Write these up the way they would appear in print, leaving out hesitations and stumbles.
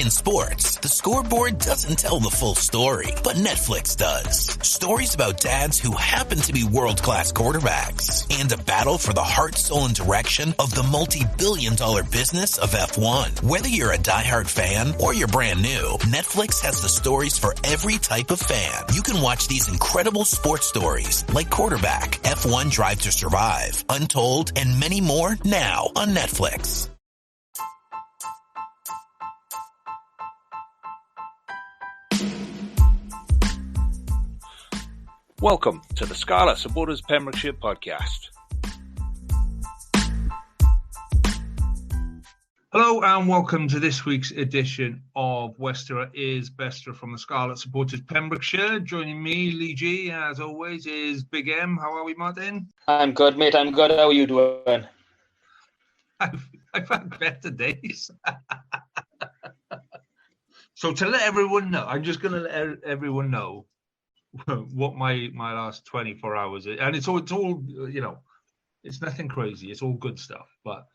In sports, the scoreboard doesn't tell the full story, but Netflix does. Stories about dads who happen to be world-class quarterbacks and a battle for the heart, soul, and direction of the multi-billion-dollar business of F1. Whether you're a diehard fan or you're brand new, Netflix has the stories for every type of fan. You can watch these incredible sports stories like Quarterback, F1 Drive to Survive, Untold, and many more now on Netflix. Welcome to the Scarlet Supporters Pembrokeshire podcast. Hello and welcome to this week's edition of Westerer is Bester from the Scarlet Supporters Pembrokeshire. Joining me, Lee G, as always, is Big M. How are we, Martin? I'm good, mate. I'm good. How are you doing? I've had better days. So to let everyone know, I'm just going to let everyone know what my last 24 hours is. And it's all you know, it's nothing crazy. It's all good stuff. But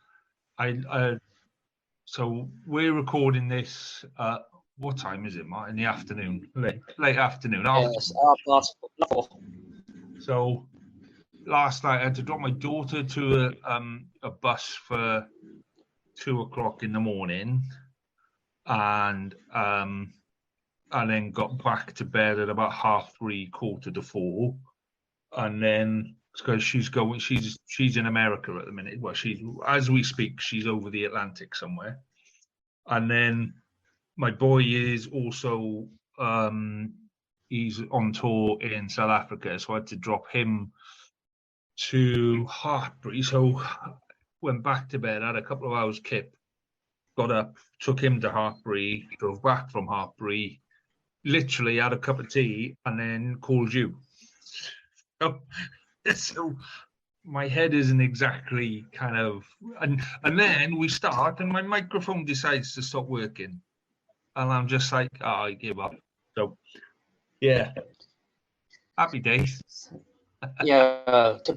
so we're recording this, what time is it, Mark? In the afternoon, late afternoon. Yes, past 4. So last night I had to drop my daughter to a bus for 2:00 in the morning, and then got back to bed at about 3:30, 4:45, and then because she's in America at the minute. Well, as we speak, she's over the Atlantic somewhere. And then my boy is also he's on tour in South Africa, so I had to drop him to Hartbury. So went back to bed, had a couple of hours kip, got up, took him to Hartbury, drove back from Hartbury, literally had a cup of tea, and then called you. So my head isn't exactly kind of, and then we start, and my microphone decides to stop working, and I'm just like, I give up. So yeah, happy days. Yeah, to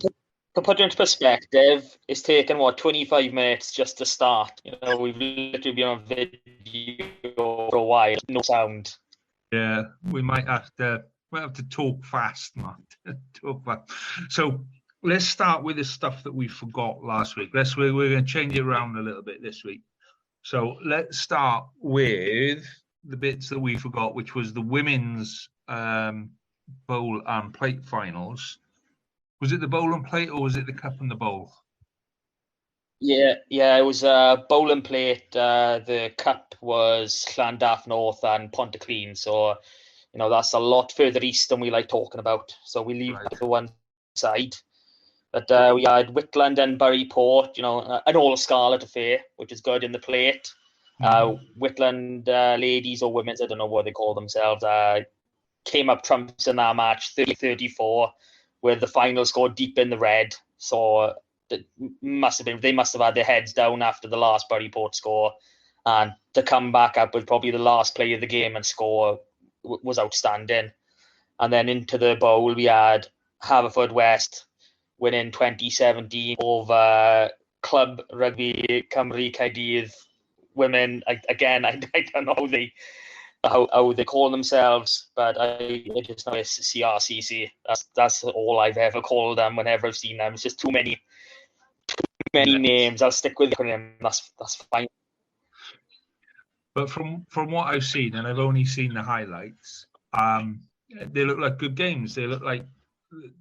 put it into perspective, it's taken 25 minutes just to start. You know, we've literally been on video for a while, no sound. Yeah, we might have to talk fast, Matt. Talk fast. So let's start with the stuff that we forgot last week. We're going to change it around a little bit this week. So let's start with the bits that we forgot, which was the women's bowl and plate finals. Was it the bowl and plate, or was it the cup and the bowl? Yeah, it was bowl and plate. The cup was Llandaff North and Pontyclean, so you know that's a lot further east than we like talking about. So we leave that to one side. But we had Whitland and Bury Port, you know, an all Scarlet affair, which is good in the plate. Whitland ladies or women's, I don't know what they call themselves, came up trumps in that match, 30-34, with the final score deep in the red. So they must have had their heads down after the last Bury Port score, and to come back up with probably the last play of the game and score was outstanding. And then into the bowl we had HWest winning 2017 over Club Rugby Cymru Caerdydd women. I don't know how they call themselves, but I just know it's CRCC. That's all I've ever called them whenever I've seen them. It's just too many names. I'll stick with the acronym. That's fine. But from what I've seen, and I've only seen the highlights, they look like good games. They look like,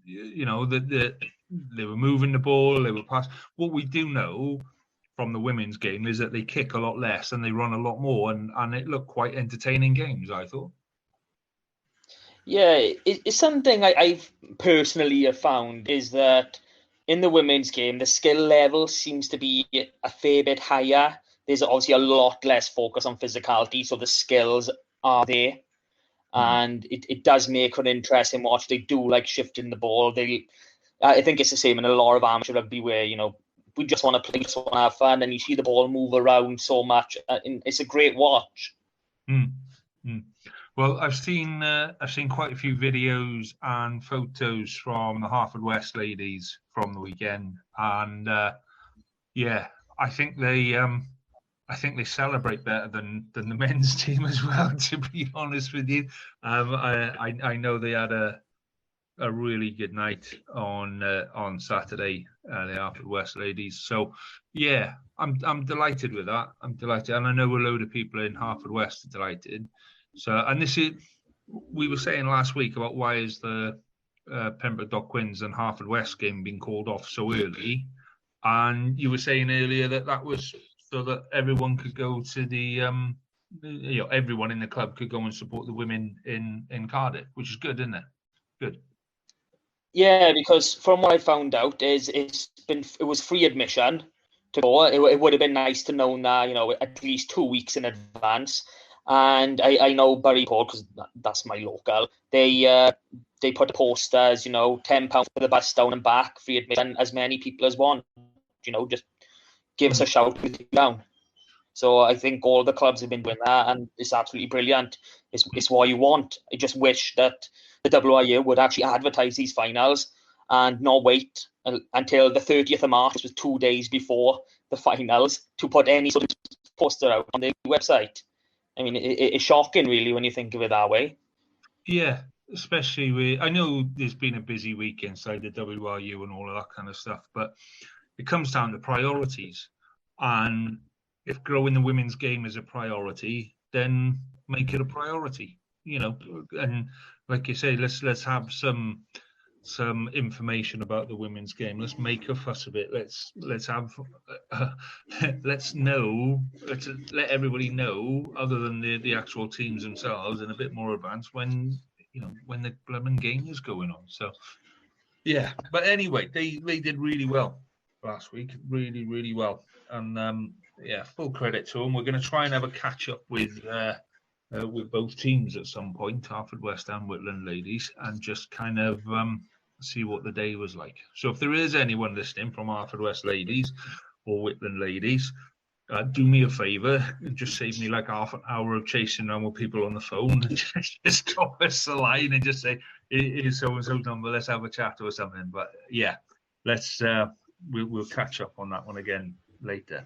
you know, they were moving the ball, they were passing. What we do know from the women's game is that they kick a lot less and they run a lot more, and it looked quite entertaining games, I thought. Yeah, it's something I've personally have found is that in the women's game, the skill level seems to be a fair bit higher. There's obviously a lot less focus on physicality, so the skills are there. And it does make for an interesting watch. They do like shifting the ball. I think it's the same in a lot of amateur rugby where, you know, we just want to play, just want to have fun, and you see the ball move around so much. And it's a great watch. Well, I've seen quite a few videos and photos from the HWest ladies from the weekend, and I think they I think they celebrate better than the men's team as well, to be honest with you. I know they had a really good night on Saturday, the HWest ladies. So yeah, I'm delighted with that. I'm delighted, and I know a load of people in HWest are delighted. So, and this is, we were saying last week about why is the Pembroke Dock Quins and HWest game being called off so early, and you were saying earlier that was so that everyone could go to the everyone in the club could go and support the women in Cardiff, which is good, isn't it? Good. Yeah, because from what I found out is it was free admission to go. It would have been nice to know that, at least 2 weeks in advance. And I know Bury Port, because that's my local. They put posters, £10 for the bus down and back, free admission, as many people as want. Just give us a shout with you down. So I think all the clubs have been doing that, and it's absolutely brilliant. It's what you want. I just wish that the WIU would actually advertise these finals and not wait until the 30th of March, which was 2 days before the finals, to put any sort of poster out on their website. I mean, it's shocking, really, when you think of it that way. Yeah, especially I know there's been a busy week inside the WIU and all of that kind of stuff, but it comes down to priorities. And if growing the women's game is a priority, then make it a priority, and like you say, let's have some information about the women's game. Let's make a fuss of it. Let's let everybody know, other than the actual teams themselves, in a bit more advance when the blooming game is going on. So yeah, but anyway, they did really well last week, really, really well, and full credit to them. We're going to try and have a catch up with both teams at some point, HWest and Whitland ladies, and just kind of see what the day was like. So if there is anyone listening from HWest ladies or Whitland ladies, do me a favour and just save me like half an hour of chasing around with people on the phone. Just drop us a line and just say, here's so-and-so's number, let's have a chat or something. But yeah, let's we'll catch up on that one again later.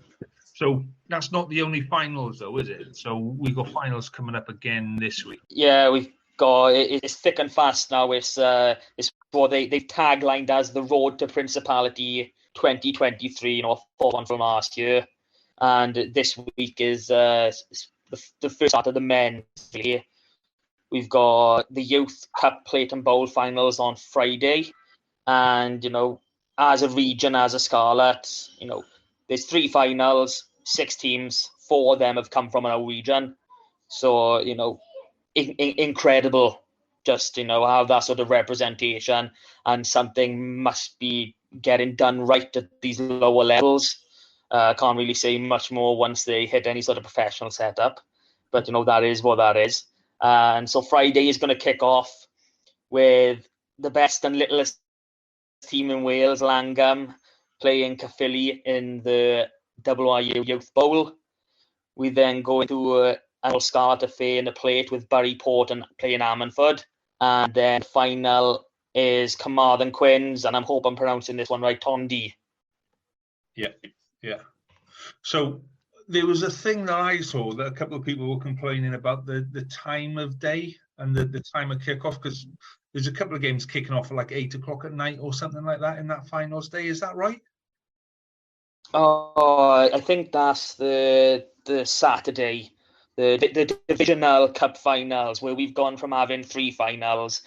So that's not the only finals, though, is it? So we've got finals coming up again this week. Yeah, we've got it's thick and fast now. It's what they've taglined as the Road to Principality 2023. One from last year, and this week is the first start of the men's. We've got the Youth Cup Plate and Bowl finals on Friday, and as a region, as a Scarlet, there's 3 finals, 6 teams, 4 of them have come from our region. So, incredible just, have that sort of representation, and something must be getting done right at these lower levels. Can't really say much more once they hit any sort of professional setup, but, that is what that is. And so Friday is going to kick off with the best and littlest team in Wales, Langham, playing Caerphilly in the WIU Youth Bowl. We then go into an annual Scarlet affair in the Plate with Bury Port and playing Ammanford. And then the final is Carmarthen Quins, and I hope I'm pronouncing this one right, Tondi. Yeah. So there was a thing that I saw that a couple of people were complaining about the time of day and the time of kickoff, because there's a couple of games kicking off at like 8 o'clock at night or something like that in that finals day. Is that right? Oh, I think that's the Saturday, the divisional cup finals, where we've gone from having 3 finals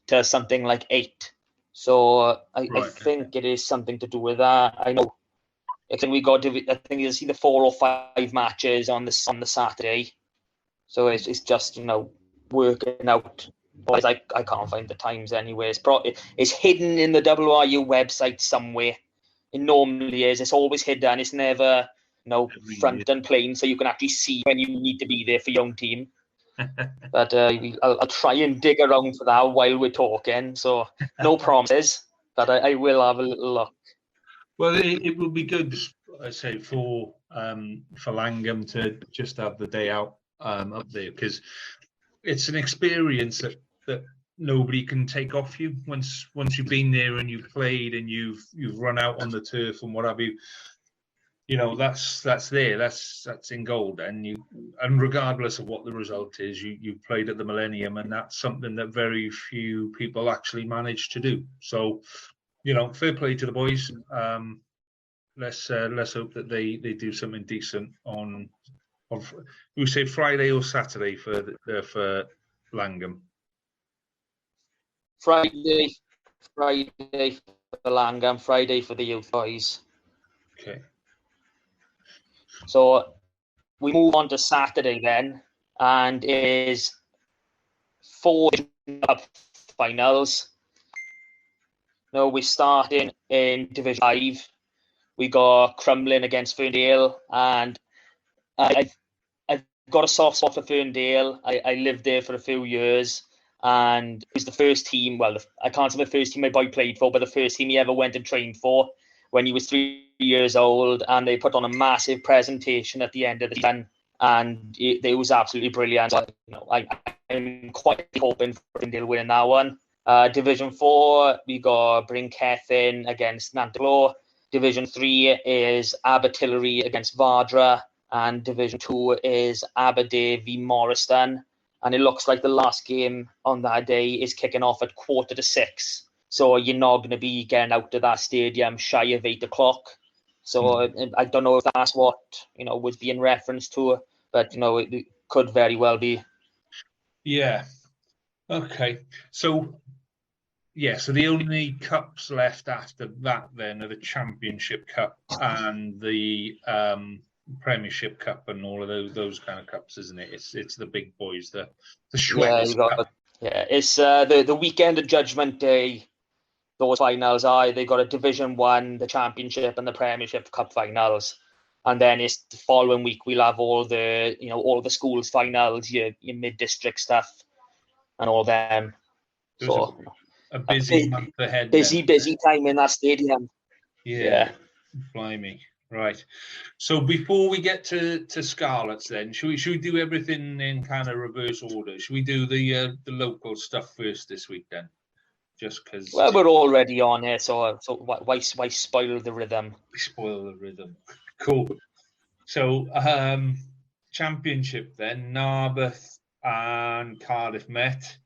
to something like 8. So I think it is something to do with that. I know. I think you'll see the 4 or 5 matches on the Saturday. So it's just working out. I can't find the times anyway. It's hidden in the WRU website somewhere. It normally is. It's always hidden. It's never front and plain, so you can actually see when you need to be there for your own team. But I'll try and dig around for that while we're talking. So no promises, but I will have a little look. Well, it would be good, I say, for Langham to just have the day out up there, because it's an experience that nobody can take off you once you've been there and you've played and you've run out on the turf and what have you. that's there. That's in gold. And regardless of what the result is, you played at the Millennium, and that's something that very few people actually manage to do. So, fair play to the boys. Let's hope that they do something decent on we say Friday or Saturday for Langham. Friday for Langham, Friday for the youth boys. Okay. So we move on to Saturday then, and it is 4 cup finals. No, we're starting in Division 5. We got Crumlin against Ferndale, and I've got a soft spot for Ferndale. I lived there for a few years, and it was the first team. Well, I can't say the first team my boy played for, but the first team he ever went and trained for when he was 3 years old. And they put on a massive presentation at the end of the season, and it was absolutely brilliant. I'm quite hoping Ferndale win that one. Division 4, we got Brinkethin against Nantglo. Division 3 is Abertillery against Vardra. And Division 2 is Aberdeen v Morriston. And it looks like the last game on that day is kicking off at 5:45. So you're not going to be getting out of that stadium shy of 8 o'clock. So I don't know if that's what, was being referenced to, but, it could very well be. Yeah. Okay. So the only cups left after that then are the Championship Cup and the Premiership Cup and all of those kind of cups, isn't it? It's the big boys, the Schweppes Cup. Yeah, it's the weekend of Judgment Day. Those finals they got a Division 1, the Championship, and the Premiership Cup finals, and then it's the following week we'll have all the schools finals, your mid-district stuff, and all them. So a busy month ahead. Busy time in that stadium. Yeah. Blimey. Right. So before we get to Scarlets, then should we do everything in kind of reverse order? Should we do the local stuff first this week then? Just because. Well, we're already on here, so why spoil the rhythm? Spoil the rhythm. Cool. So Championship then, Narberth and Cardiff met.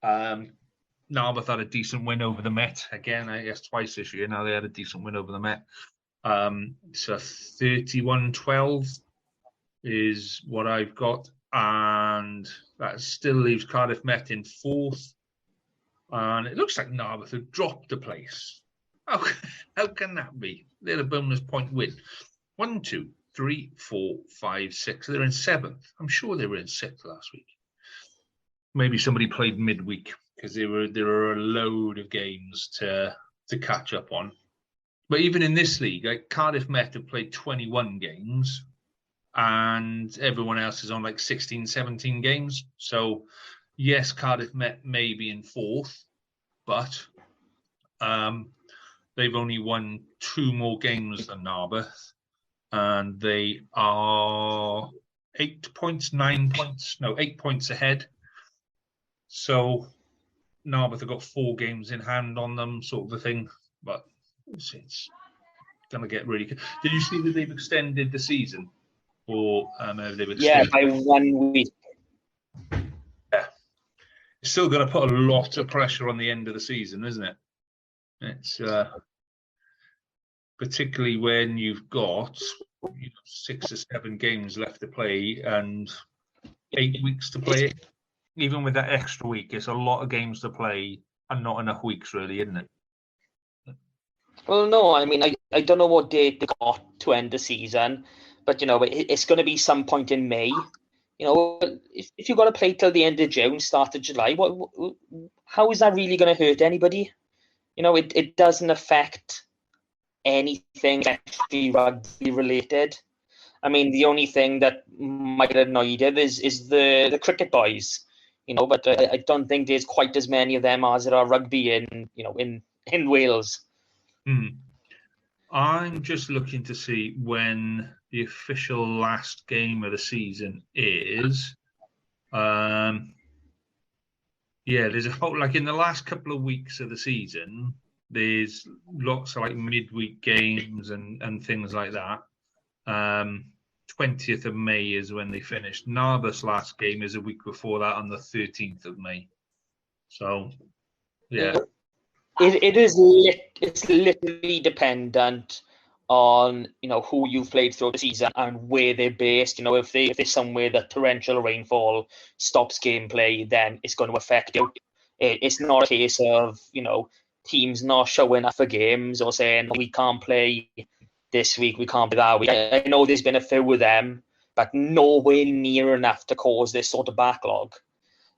Narberth had a decent win over the Met again. I guess twice this year. Now they had a decent win over the Met. So 31-12 is what I've got, and that still leaves Cardiff Met in 4th. And it looks like Narberth have dropped a place. How can that be? They're a bonus point win. 1, 2, 3, 4, 5, 6. They're in 7th. I'm sure they were in 6th last week. Maybe somebody played midweek because there were a load of games to catch up on. But even in this league, Cardiff Met have played 21 games and everyone else is on like 16, 17 games. So, yes, Cardiff Met may be in 4th, but they've only won 2 more games than Narberth. And they are 8 points ahead. So Narberth have got 4 games in hand on them, sort of a thing. But it's going to get really good. Did you see that they've extended the season? Or they've extended? Yeah, by 1 week. Yeah. It's still going to put a lot of pressure on the end of the season, isn't it? It's particularly when you've got 6 or 7 games left to play and 8 weeks to play it. Even with that extra week, it's a lot of games to play and not enough weeks, really, isn't it? Well, no, I mean, I don't know what date they got to end the season, but, it's going to be some point in May. If you've got to play till the end of June, start of July, how is that really going to hurt anybody? It doesn't affect anything actually rugby related. I mean, the only thing that might annoy them is the cricket boys, but I don't think there's quite as many of them as there are rugby in Wales. I'm just looking to see when the official last game of the season is. There's a whole, like in the last couple of weeks of the season, there's lots of like midweek games and things like that. 20th of May is when they finished. Narberth's last game is a week before that on the 13th of May. So, yeah. It's literally dependent on who you've played through the season and where they're based. If they're somewhere that torrential rainfall stops gameplay, then it's going to affect you. It's not a case of teams not showing up for games or saying we can't play this week, we can't play that week. I know there's been a few with them, but nowhere near enough to cause this sort of backlog.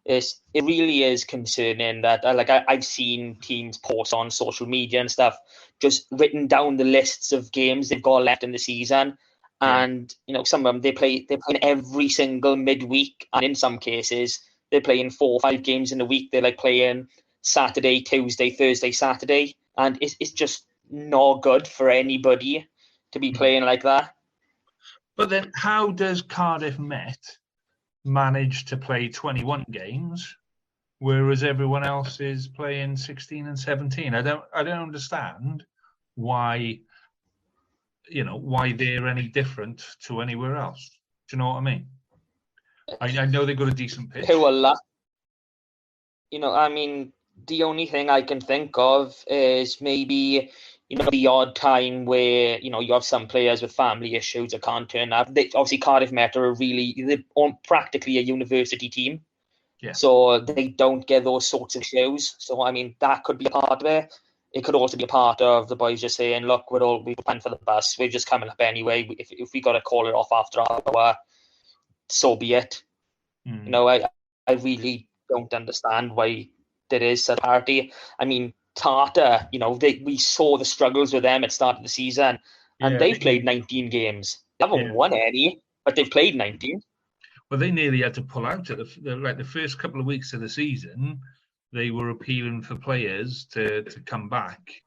It really is concerning that I've seen teams post on social media and stuff, just written down the lists of games they've got left in the season, and some of them they're playing every single midweek, and in some cases they're playing 4 or 5 games in a week. They're playing Saturday, Tuesday, Thursday, Saturday, and it's just not good for anybody to be playing like that. But then, how does Cardiff Met manage to play 21 games, whereas everyone else is playing 16 and 17? I don't understand why they're any different to anywhere else. Do you know what I mean? I know they've got a decent pitch. The only thing I can think of is maybe the odd time where you have some players with family issues that can't turn up. Obviously, Cardiff Met are they're practically a university team, so they don't get those sorts of shows. So that could be a part of it. It could also be a part of the boys just saying, "Look, we're planning for the bus. We're just coming up anyway. If we got to call it off after an hour, so be it." I really don't understand why there is such a party. Tata, we saw the struggles with them at the start of the season, and they've played 19 games. They haven't won any, but they've played 19. Well, they nearly had to pull out at the first couple of weeks of the season. They were appealing for players to come back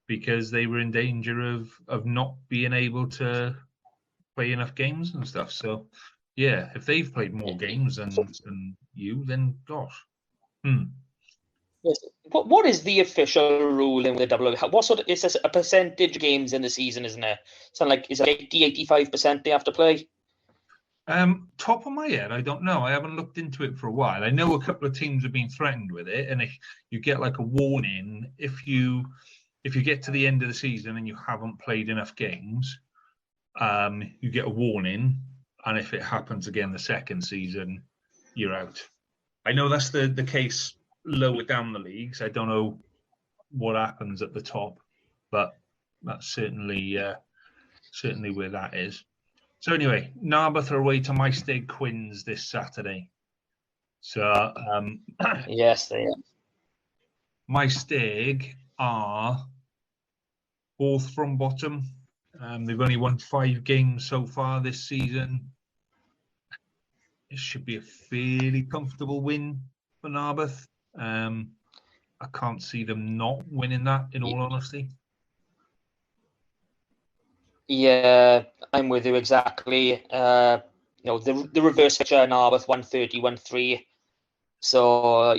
because they were in danger of not being able to play enough games and stuff. So, yeah, if they've played more games than you, then gosh. Yes. What is the official rule in the WWF? What sort of, it's a percentage of games in the season, isn't it? So is it 80-85% they have to play? Top of my head, I don't know. I haven't looked into it for a while. I know a couple of teams have been threatened with it, and if you get a warning, if you get to the end of the season and you haven't played enough games, you get a warning, and if it happens again the second season, you're out. I know that's the case lower down the leagues. I don't know what happens at the top, but that's certainly where that is. So anyway, Narberth are away to Maesteg Quins this Saturday. So yes, they are. Maesteg are 4th from bottom. They've only won 5 games so far this season. It should be a fairly comfortable win for Narberth. I can't see them not winning that, in all honesty. Yeah, I'm with you exactly. The reverse picture, Narberth 130-1-3. So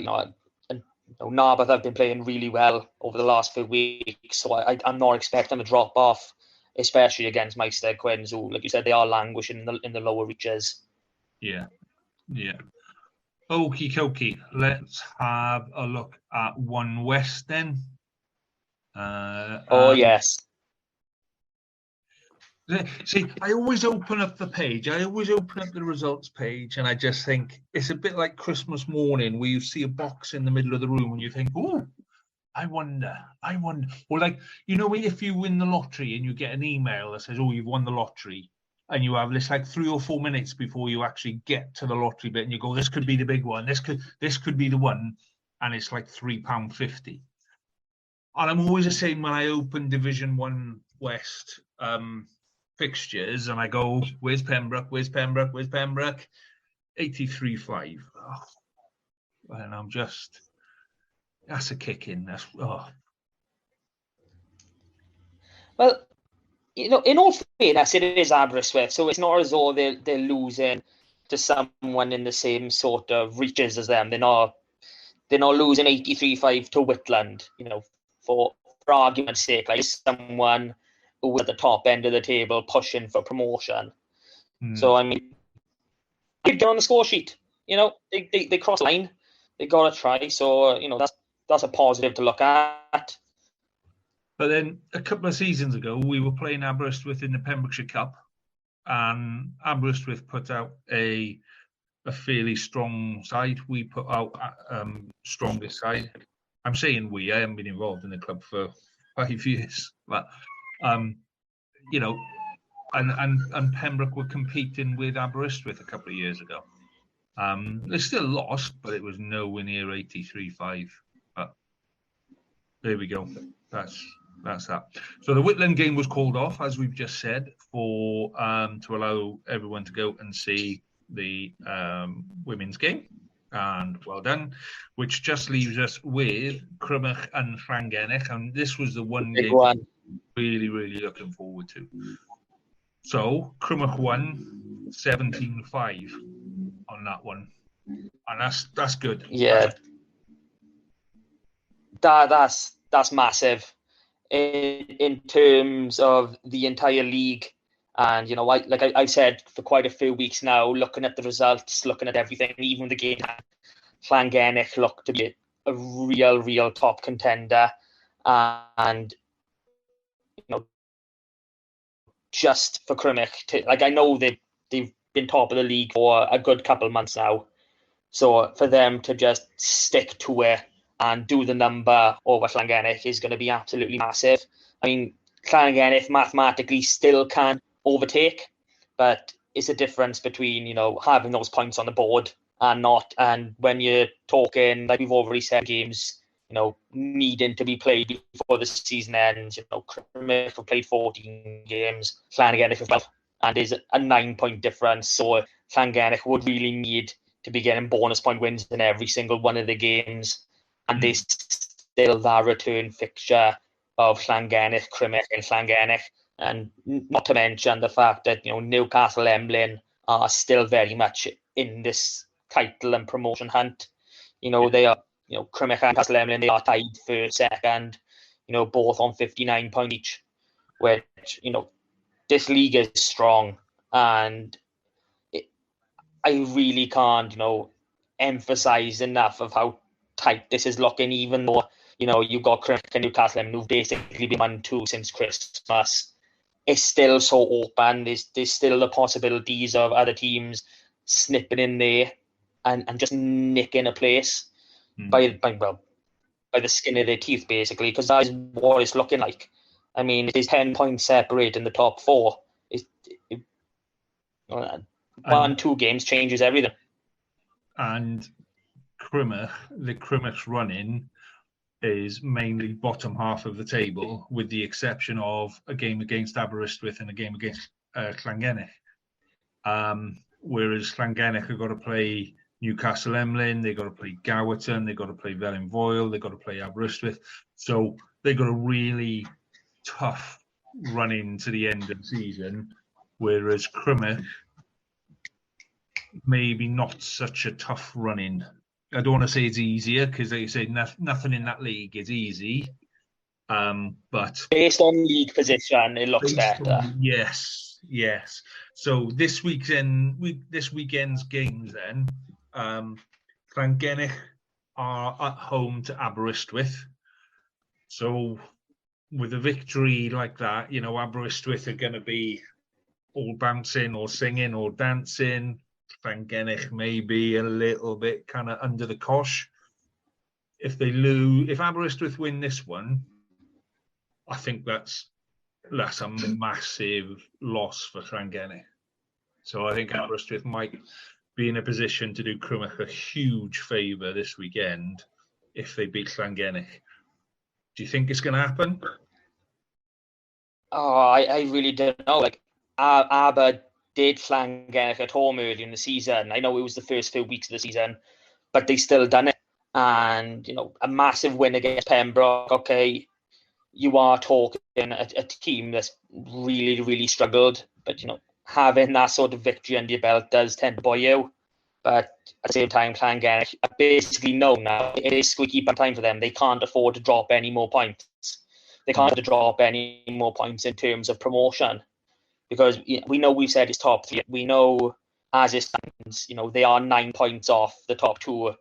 Narberth have been playing really well over the last few weeks. So I'm not expecting a drop off, especially against Maesteg Quins, who, like you said, they are languishing in the lower reaches. Yeah. Okie dokie. Let's have a look at HWest then. Yes. See, I always open up the page. I always open up the results page, and I just think it's a bit like Christmas morning where you see a box in the middle of the room and you think, oh, I wonder. Or if you win the lottery and you get an email that says, oh, you've won the lottery, and you have this 3 or 4 minutes before you actually get to the lottery bit, and you go, this could be the big one. This could be the one, and it's £3.50. And I'm always the same when I open Division 1 West fixtures, and I go, where's Pembroke? 83.5. Oh. And I'm just, that's a kick in. Well, in all fairness, it is Aberystwyth, so it's not as though they're losing to someone in the same sort of reaches as them. They're not losing 83.5 to Whitland, for argument's sake, like someone who at the top end of the table pushing for promotion. Mm. So, I mean, they'd get on the score sheet. You know, they cross the line. They got to try. So, you know, that's a positive to look at. But then a couple of seasons ago, we were playing Aberystwyth in the Pembrokeshire Cup, and Aberystwyth put out a fairly strong side. We put out strongest side. I'm saying we. I haven't been involved in the club for 5 years, but you know, and Pembroke were competing with Aberystwyth a couple of years ago. They still lost, but it was nowhere near 83-5. But there we go. That's that. So the Whitland game was called off, as we've just said, for to allow everyone to go and see the women's game. And well done, which just leaves us with Crymych and Llangennech. And this was the one game I'm really, really looking forward to. So Crymych won 17-5 on that one. And that's good. Yeah. That's massive in terms of the entire league. And, you know, I've said for quite a few weeks now, looking at the results, looking at everything, even the game, Llangennech looked to be a real top contender. And, you know, just for Crymych, I know they've been top of the league for a good couple of months now. So for them to just stick to it and do the number over Llangennech is going to be absolutely massive. I mean, Llangennech mathematically still can overtake, but it's a difference between, you know, having those points on the board and not. And when you're talking, like we've already said, games, you know, needing to be played before the season ends, you know, Crymych have played 14 games, Llangennech have 12, and there's a 9-point difference. So Llangennech would really need to be getting bonus point wins in every single one of the games. And there's still that return fixture of Llangennech, Crymych and Llangennech. And not to mention the fact that, you know, Newcastle Emlyn are still very much in this title and promotion hunt. You know, they are, you know, Crymych and Newcastle Emlyn, they are tied for second, you know, both on 59 points each, which, you know, this league is strong. And I really can't, you know, emphasize enough of how tight this is looking, even though, you know, you've got Crymych and Newcastle Emlyn who've basically been 1-2 since Christmas. It's still so open. There's still the possibilities of other teams snipping in there and just nicking a place by the skin of their teeth, basically, because that is what it's looking like. I mean, there's 10 points separate in the top four. 1-2 games changes everything. And Crymych's running is mainly bottom half of the table, with the exception of a game against Aberystwyth and a game against Llangennech. Whereas Llangennech have got to play Newcastle Emlyn, they've got to play Gowerton, they've got to play Felinfoel, they've got to play Aberystwyth. So they've got a really tough run into the end of the season, whereas Crymych maybe not such a tough run-in. I don't want to say it's easier, because they say nothing in that league is easy. But based on league position, it looks better. Yes. So this weekend's games then, Llangennech are at home to Aberystwyth. So with a victory like that, you know, Aberystwyth are going to be all bouncing or singing or dancing. Llangennech may be a little bit kind of under the cosh. If Aberystwyth win this one, I think that's a massive loss for Llangennech. So I think Aberystwyth might be in a position to do Crymych a huge favour this weekend if they beat Llangennech. Do you think it's going to happen? Oh, I really don't know. Like, Aber did Llangennech at home early in the season. I know it was the first few weeks of the season, but they still done it. And, you know, a massive win against Pembroke. Okay, you are talking a team that's really, really struggled. But, you know, having that sort of victory under your belt does tend to buoy you. But at the same time, Llangennech basically know now it is squeaky bum time for them. They can't afford to drop any more points. they can't drop any more points in terms of promotion, because we know we've said it's top 3. We know as it stands, they are 9 points off the top 2.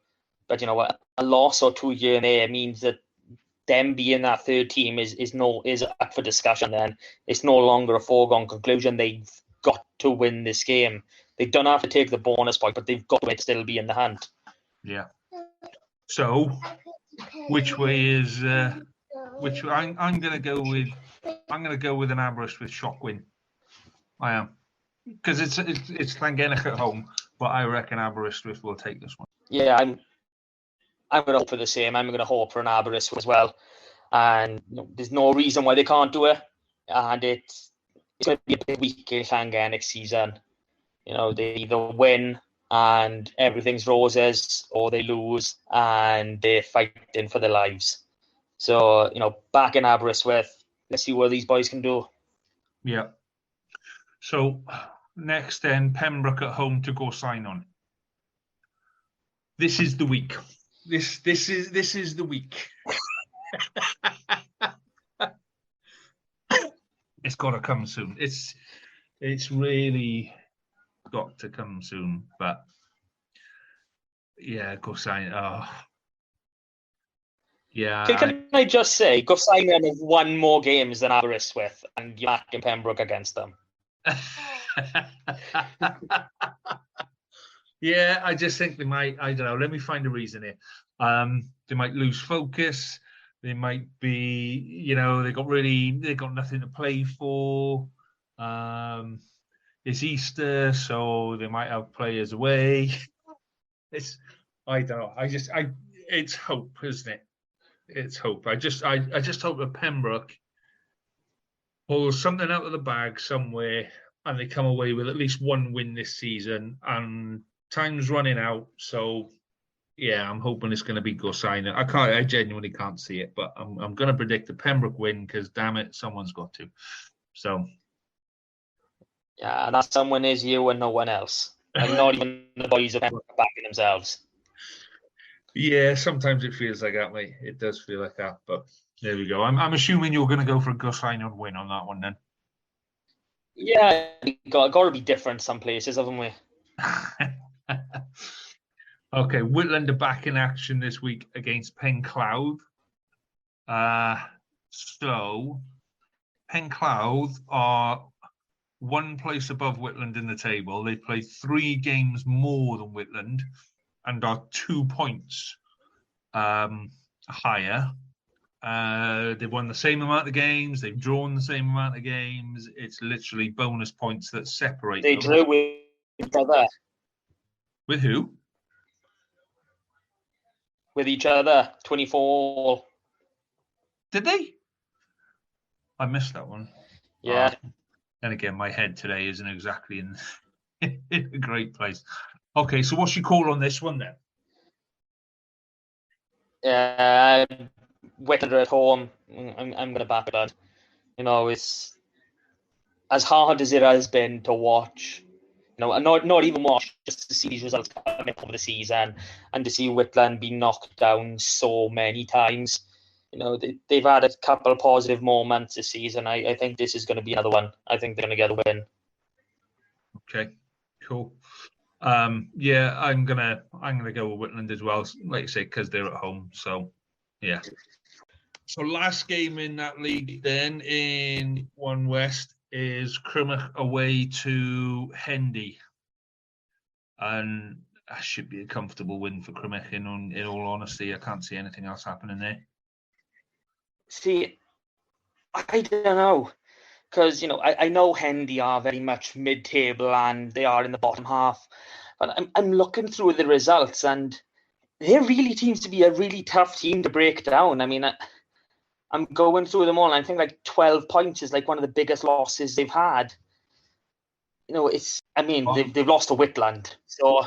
But a loss or 2 here and there means that them being that third team is up for discussion. Then it's no longer a foregone conclusion. They've got to win this game. They don't have to take the bonus point, but they've got to still be in the hunt. Yeah. So, which way is which? I'm going to go with. I'm going to go with an Aberystwyth shock win. I am, because it's Llangennech at home, but I reckon Aberystwyth will take this one. Yeah, I'm going to hope for the same. I'm going to hope for an Aberystwyth as well, and there's no reason why they can't do it. And it's going to be a big week in Llangennech season. They either win and everything's roses, or they lose and they're fighting for their lives. So, back in Aberystwyth, let's see what these boys can do. Yeah. So, next then, Pembroke at home to go sign on. This is the week. This is the week. It's got to come soon. It's really got to come soon, but yeah, go sign. Oh, yeah. Can I just say, go sign them have won more games than Aberystwyth, and you're back in Pembroke against them. Yeah, I just think they might. I don't know. Let me find a reason here. They might lose focus. They might be, they got nothing to play for. It's Easter, so they might have players away. I don't know. It's hope, isn't it? It's hope. I just hope that Pembroke pulls something out of the bag somewhere, and they come away with at least one win this season. And time's running out, so yeah, I'm hoping it's going to be go sign. I genuinely can't see it, but I'm going to predict a Pembroke win, because damn it, someone's got to. So. Yeah, and that someone is you and no one else. Like, not even the boys of Pembroke are backing themselves. Yeah, sometimes it feels like that, mate. It does feel like that, but there we go. I'm assuming you're going to go for a Gus Hynod win on that one, then. Yeah, got to be different some places, haven't we? Okay, Whitland are back in action this week against Pencloud. So Pencloud are one place above Whitland in the table. They play 3 games more than Whitland and are 2 points higher. They've won the same amount of games. They've drawn the same amount of games. It's literally bonus points that separate them. They drew with each other. With who? With each other, 24. Did they? I missed that one. Yeah. And again, my head today isn't exactly in a great place. Okay, so what's your call on this one then? Whitland at home. I'm going to back it. It's as hard as it has been to watch. Not even watch, just to see these results coming over the season and to see Whitland be knocked down so many times. They've had a couple of positive moments this season. I think this is going to be another one. I think they're going to get a win. Okay, cool. Yeah, I'm gonna go with Whitland as well, like I say, because they're at home. So, yeah. So last game in that league then in HWest is Crymych away to Hendy, and that should be a comfortable win for Crymych. In all honesty, I can't see anything else happening there. See, I don't know, because I know Hendy are very much mid-table and they are in the bottom half, but I'm looking through the results and there really seems to be a really tough team to break down. I mean, I'm going through them all, and I think like 12 points is like one of the biggest losses they've had. They've lost to Whitland, so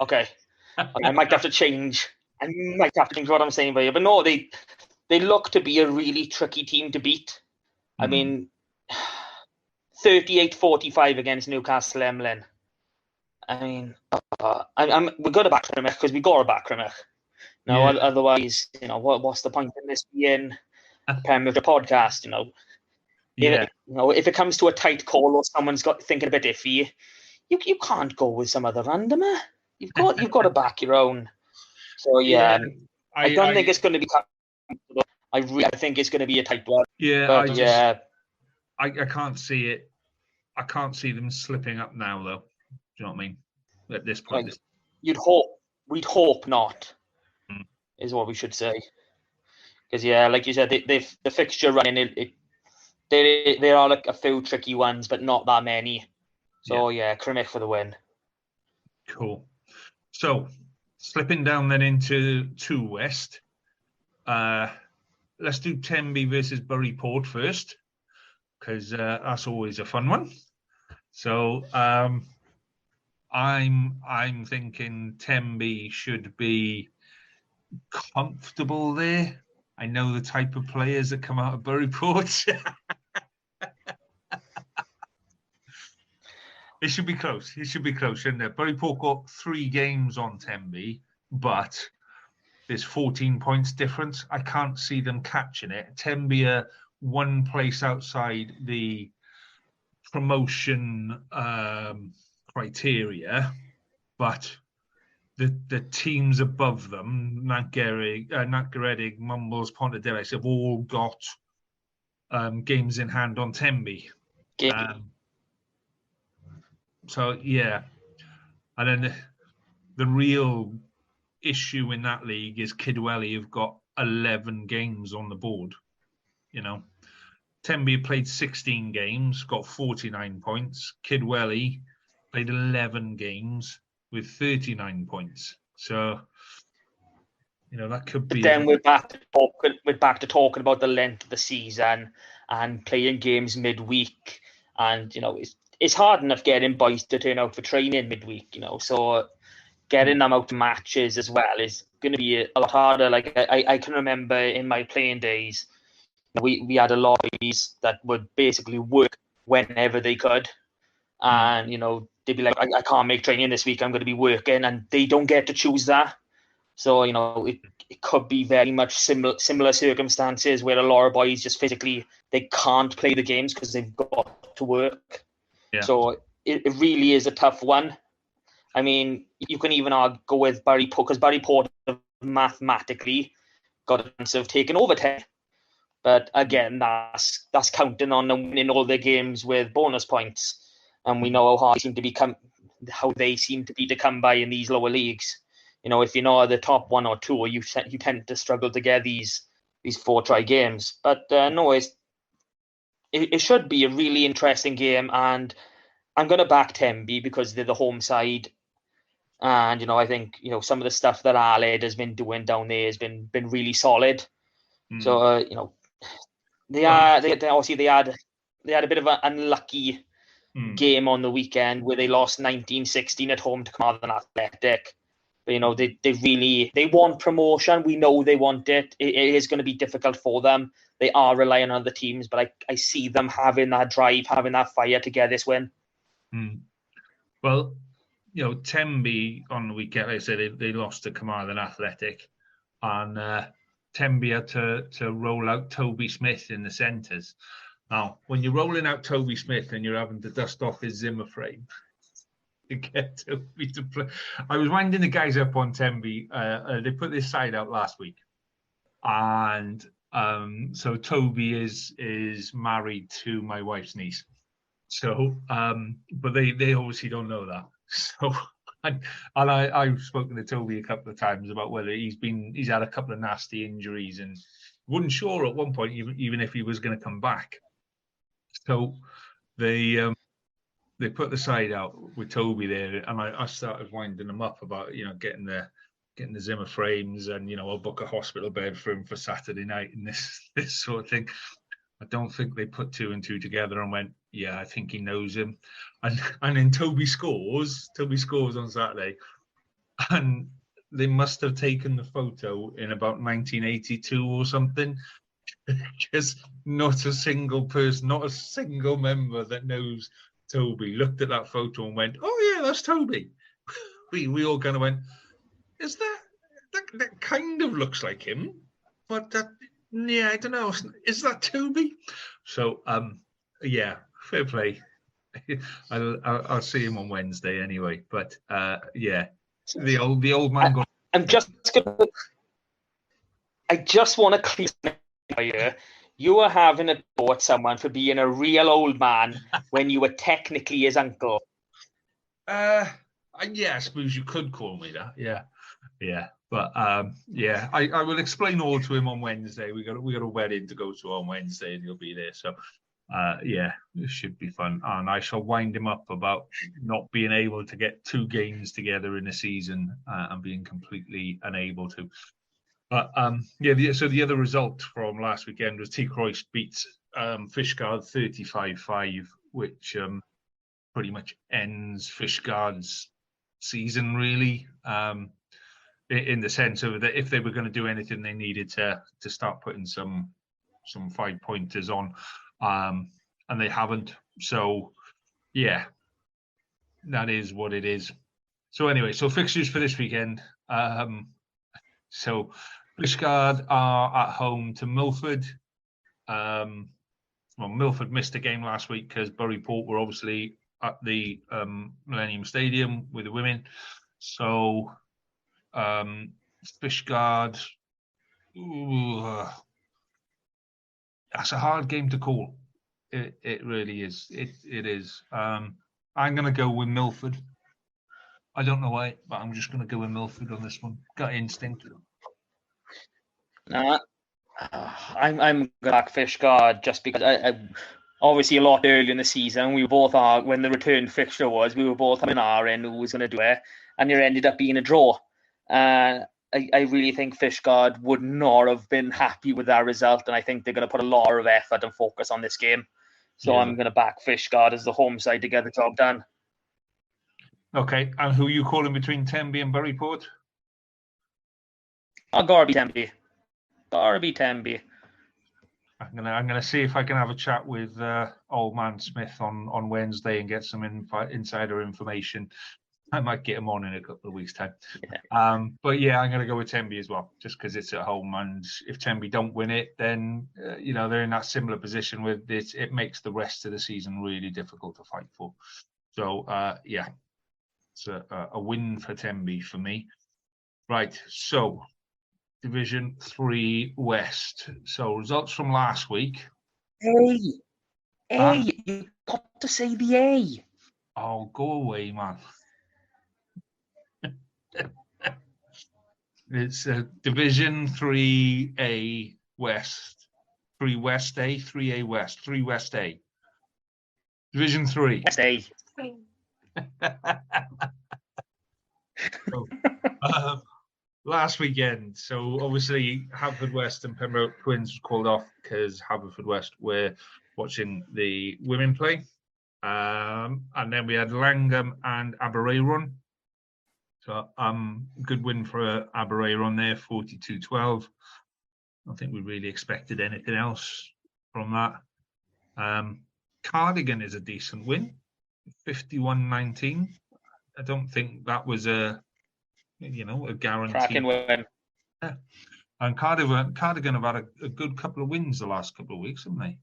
okay, I might have to change. I might have to change what I'm saying by you, but no, they look to be a really tricky team to beat. I mean, 38-45 against Newcastle Emlyn. I mean, we've got to back Crymych because we got to back Crymych. No, yeah. Otherwise, what's the point in this being Premiership podcast. Yeah. If it comes to a tight call or someone's got thinking a bit iffy, you can't go with some other randomer. You've got to back your own. So yeah, I don't think it's going to be comfortable. I think it's going to be a tight one. Yeah, but I can't see it. I can't see them slipping up now, though. Do you know what I mean? At this point, we'd hope not, is what we should say. Because like you said, the fixture running, there are like a few tricky ones, but not that many. So Crymych for the win. Cool. So slipping down then into HWest. Let's do Tenby versus Bury Port first, because that's always a fun one. So I'm thinking Tenby should be comfortable there. I know the type of players that come out of Bury Port. It should be close. It should be close, shouldn't it? Bury Port got 3 games on Tenby, but there's 14 points difference. I can't see them catching it. Tenby are one place outside the promotion criteria, but the teams above them, Nant Garedig, Mumbles, Pontarddulais, have all got games in hand on Tenby. So yeah, and then the real issue in that league is Kidwelly have got 11 games on the board. Tenby played 16 games, got 49 points. Kidwelly played 11 games with 39 points. So, that could be. But then we're back to talking about the length of the season and playing games midweek, and it's hard enough getting boys to turn out for training midweek. So getting them out to matches as well is going to be a lot harder. Like I can remember in my playing days, we had a lot of boys that would basically work whenever they could, and they'd be like, I can't make training this week, I'm going to be working, and they don't get to choose that. So it could be very much similar circumstances where a lot of boys just physically they can't play the games because they've got to work. Yeah. So it really is a tough one. I mean, you can even go with Bury Port, because Bury Port have mathematically got a chance of taking over 10. But again, that's counting on them winning all their games with bonus points. And we know how they seem to be to come by in these lower leagues. If you're not the top 1 or 2, you tend to struggle to get these 4-try games. But no, it should be a really interesting game, and I'm going to back Tenby because they're the home side. And, I think, some of the stuff that Aled has been doing down there has been really solid. So, they had a bit of an unlucky game on the weekend where they lost 19-16 at home to Carmarthen Athletic. But, they want promotion. We know they want it. It is going to be difficult for them. They are relying on other teams, but I see them having that drive, having that fire to get this win. Well, Tenby on the weekend, like I said, they lost to Carmarthen Athletic, and Tenby had to roll out Toby Smith in the centres. Now, when you're rolling out Toby Smith and you're having to dust off his Zimmer frame to get Toby to play, I was winding the guys up on Tenby. They put this side out last week, and so Toby is married to my wife's niece. So, but they obviously don't know that. So, I've spoken to Toby a couple of times about whether he's had a couple of nasty injuries and wasn't sure at one point even if he was going to come back. So they put the side out with Toby there, and I started winding them up about getting the Zimmer frames, and I'll book a hospital bed for him for Saturday night and this sort of thing. I don't think they put 2 and 2 together and went, yeah, I think he knows him. And then Toby scores on Saturday, and they must have taken the photo in about 1982 or something. Just not a single person, not a single member that knows Toby looked at that photo and went, oh yeah, that's Toby. We all kind of went, is that kind of looks like him, but Yeah, I don't know. Is that Toby? So, yeah, fair play. I'll see him on Wednesday anyway. But yeah, the old man got. I'm just gonna. I just want to clear here. You were having a go at someone for being a real old man when you were technically his uncle. Yeah, I suppose you could call me that. Yeah. But yeah, I will explain all to him on Wednesday. We got a wedding to go to on Wednesday, and he'll be there. So yeah, it should be fun. And I shall wind him up about not being able to get 2 games together in a season and being completely unable to. But yeah, so the other result from last weekend was T. Croist beats Fishguard 35-5, which pretty much ends Fishguard's season, really. In the sense of that if they were going to do anything, they needed to start putting some 5-pointers on, and they haven't. So yeah, that is what it is. So anyway, so fixtures for this weekend. So Fishguard are at home to Milford. Well, Milford missed a game last week because Buryport were obviously at the Millennium Stadium with the women. So Fishguard, that's a hard game to call. It really is. It is. I'm going to go with Milford. I don't know why, but I'm just going to go with Milford on this one. Gut instinct. I'm going to back Fishguard just because I obviously a lot early in the season we both are when the return fixture was we were both having our end who was going to do it, and it ended up being a draw. I really think Fishguard would not have been happy with that result, and I think they're going to put a lot of effort and focus on this game. So I'm going to back Fishguard as the home side to get the job done. Okay, and who are you calling between Tenby and Buryport? I'll go Tenby. Derby Tenby. I'm gonna see if I can have a chat with old man Smith on Wednesday and get some insider information. I might get him on in a couple of weeks' time. Yeah. But yeah, I'm gonna go with Tenby as well, just because it's at home, and if Tenby don't win it, then they're in that similar position with this. It makes the rest of the season really difficult to fight for. So yeah, it's a win for Tenby for me. Right, so. Division 3 West. So results from last week. You got to say the A. Oh, go away, man. It's Division 3A West. 3 West A, 3A West, 3 West A. Division 3. West A. Last weekend, so obviously Haverfordwest and Pembroke Twins was called off because Haverfordwest were watching the women play. And then we had Langham and Abereyron. So good win for Abereyron there, 42-12. I don't think we really expected anything else from that. Cardigan is a decent win, 51-19. I don't think that was a guarantee. Cracking win. Yeah. And Cardigan have had a good couple of wins the last couple of weeks, haven't they?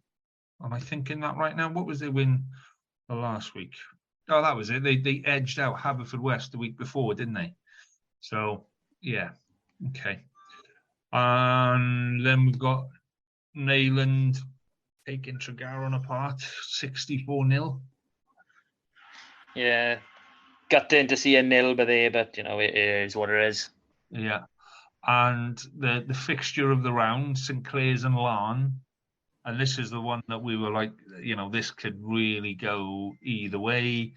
Am I thinking that right now? What was their win the last week? Oh, that was it. They edged out Haverfordwest the week before, didn't they? So, yeah. Okay. And then we've got Neyland taking Tregaron apart, 64-0. Yeah. Gutting to see a nil by there, but it is what it is. Yeah, and the fixture of the round, St Clair's and Larne, and this is the one that we were like, this could really go either way.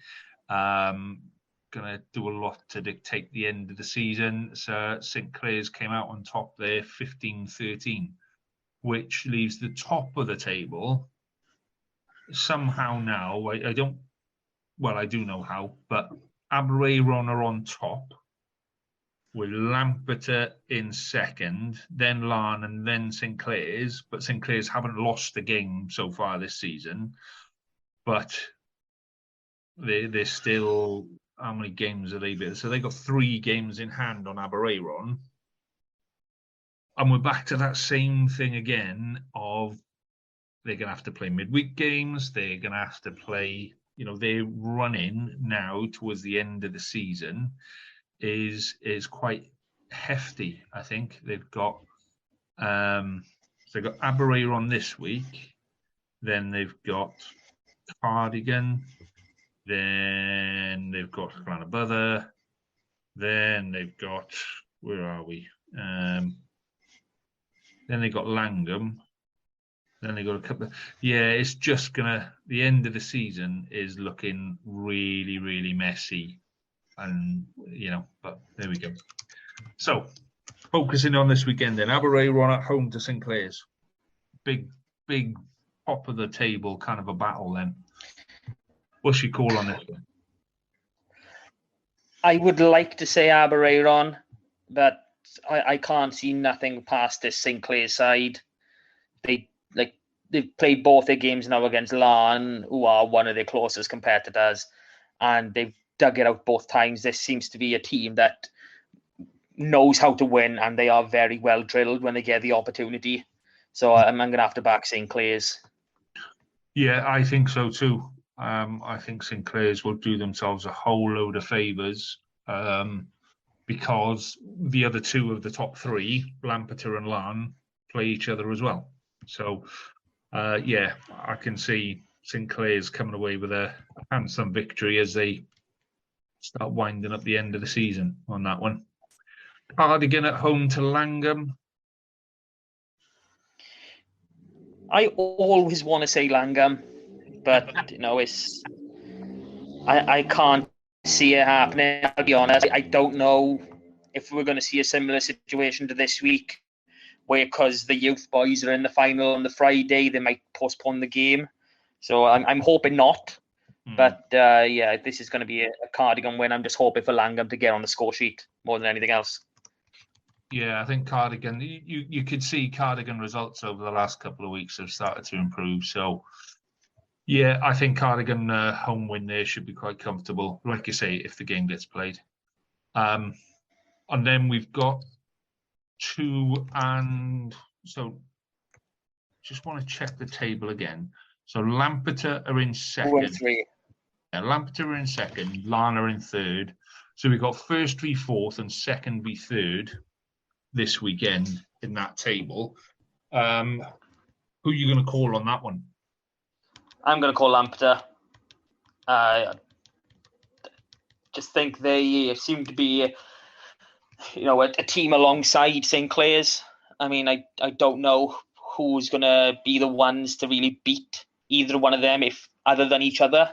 Gonna do a lot to dictate the end of the season. So St Clair's came out on top there, 15-13, which leaves the top of the table somehow now. I do know how, but Abereyron are on top, with Lampeter in second, then Larne, and then St Clair's. But St Clair's haven't lost a game so far this season. But they're still, how many games are they been? So they got 3 games in hand on Abereyron. And we're back to that same thing again of they're going to have to play midweek games. They're going to have to play, they're running now towards the end of the season is quite hefty. I think they've got Aberystwyth on this week. Then they've got Cardigan. Then they've got Llanybother. Then they've got, where are we? Then they got Langham. Then they got a couple of, it's just the end of the season is looking really, really messy. And, but there we go. So, focusing on this weekend then, Aberystwyth on at home to St Clair's. Big top of the table kind of a battle then. What's your call on this one? I would like to say Aberystwyth on, but I can't see nothing past this St Clair side. They've played both their games now against Larne, who are one of their closest competitors, and they've dug it out both times. This seems to be a team that knows how to win, and they are very well drilled when they get the opportunity. So I'm going to have to back St Clair's. Yeah, I think so too. I think St Clair's will do themselves a whole load of favours because the other two of the top three, Lampeter and Larne, play each other as well. So, I can see St Clair's coming away with a handsome victory as they start winding up the end of the season on that one. Cardigan at home to Langham. I always want to say Langham, but I can't see it happening. I'll be honest. I don't know if we're going to see a similar situation to this week, where because the youth boys are in the final on the Friday, they might postpone the game. So I'm hoping not. But this is going to be a Cardigan win. I'm just hoping for Langham to get on the score sheet more than anything else. Yeah, I think Cardigan, you could see Cardigan results over the last couple of weeks have started to improve. So, yeah, I think Cardigan home win there should be quite comfortable, like you say, if the game gets played. And then we've got so just want to check the table again. So Lampeter are in second. 2 and 3. Yeah, Lampeter are in second, Larne are in third. So we've got first v fourth and second v third this weekend in that table. Who are you going to call on that one? I'm going to call Lampeter. Just think they seem to be, a team alongside St Clair's. I mean, I don't know who's going to be the ones to really beat either one of them, if other than each other.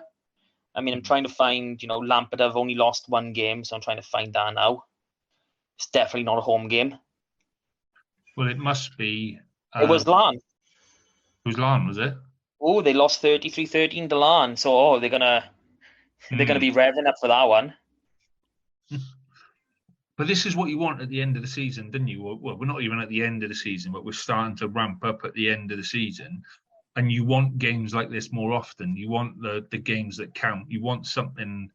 I mean, I'm trying to find, Lampeter have only lost one game, so I'm trying to find that now. It's definitely not a home game. Well, it must be. It was Larne. Who's Larne, was it? Oh, they lost 33-13 to Larne, so they're gonna be revving up for that one. But this is what you want at the end of the season, didn't you? Well, we're not even at the end of the season, but we're starting to ramp up at the end of the season. And you want games like this more often. You want the games that count. You want something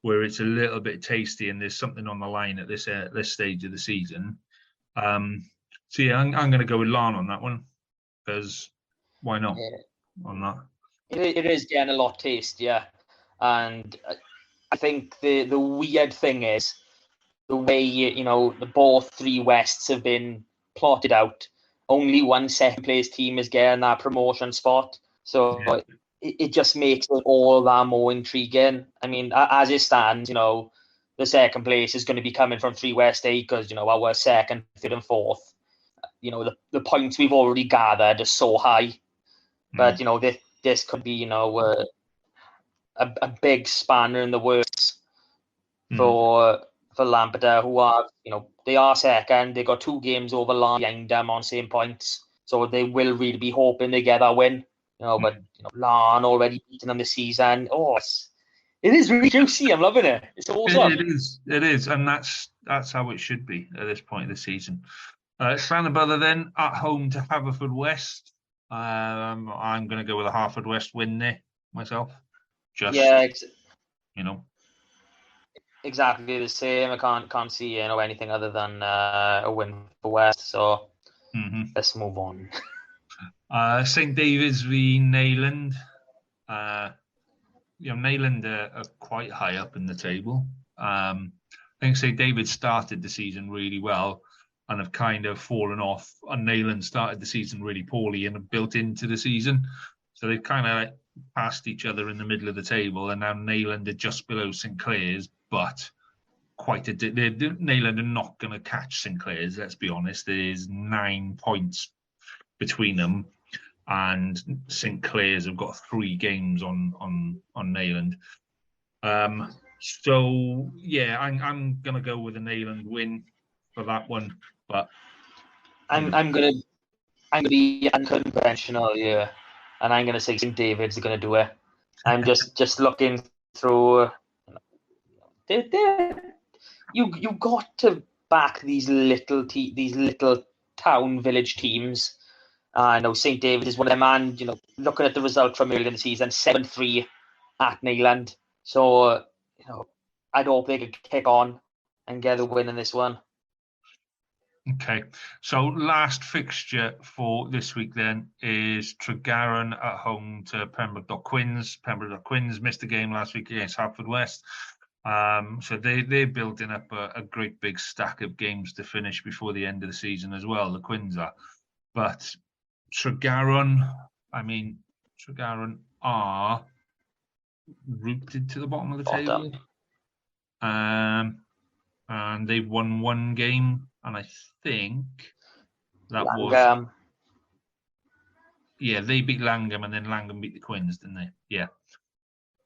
where it's a little bit tasty and there's something on the line at this stage of the season. I'm going to go with Larne on that one because why not? On that, it is getting a lot tastier, and I think the weird thing is the way the both three Wests have been plotted out. Only one second place team is getting that promotion spot, so it just makes it all that more intriguing. I mean, as it stands, the second place is going to be coming from 3 West 8 because our second, third, and fourth. The points we've already gathered are so high, but this could be a big spanner in the works for Lampeter, who are they are second. They got 2 games over Larne behind them on same points, so they will really be hoping they get that win. But Larne already beaten them this season. It is really juicy. I'm loving it. It's awesome. It is, and that's how it should be at this point of the season. Llanybother then at home to HWest. I'm going to go with a HWest win there myself. Exactly the same. I can't see anything other than a win for West. So Let's move on. St David's v Neyland. Neyland are quite high up in the table. I think St David started the season really well and have kind of fallen off. And Neyland started the season really poorly and have built into the season. So they've kind of passed each other in the middle of the table, and now Neyland are just below St Clair's, but Neyland are not going to catch St Clair's, let's be honest. There's 9 points between them, and St Clair's have got 3 games on Neyland. So yeah, I'm gonna go with a Neyland win for that one, but I'm gonna be unconventional here, and I'm gonna say St David's are gonna do it. I'm just looking through. You got to back these little town village teams. I know St David is one of them, and looking at the result from earlier in the season, 7-3 at Neyland. So I'd hope they could kick on and get a win in this one. Okay, so last fixture for this week then is Tregaron at home to Pembroke Dock Quins. Pembroke Dock Quins missed a game last week against HWest. So they're building up a great big stack of games to finish before the end of the season as well, the Quins are. But Tregaron are rooted to the bottom of the table. And they've won 1 game, and I think that was... Yeah, they beat Langham, and then Langham beat the Quins, didn't they? Yeah.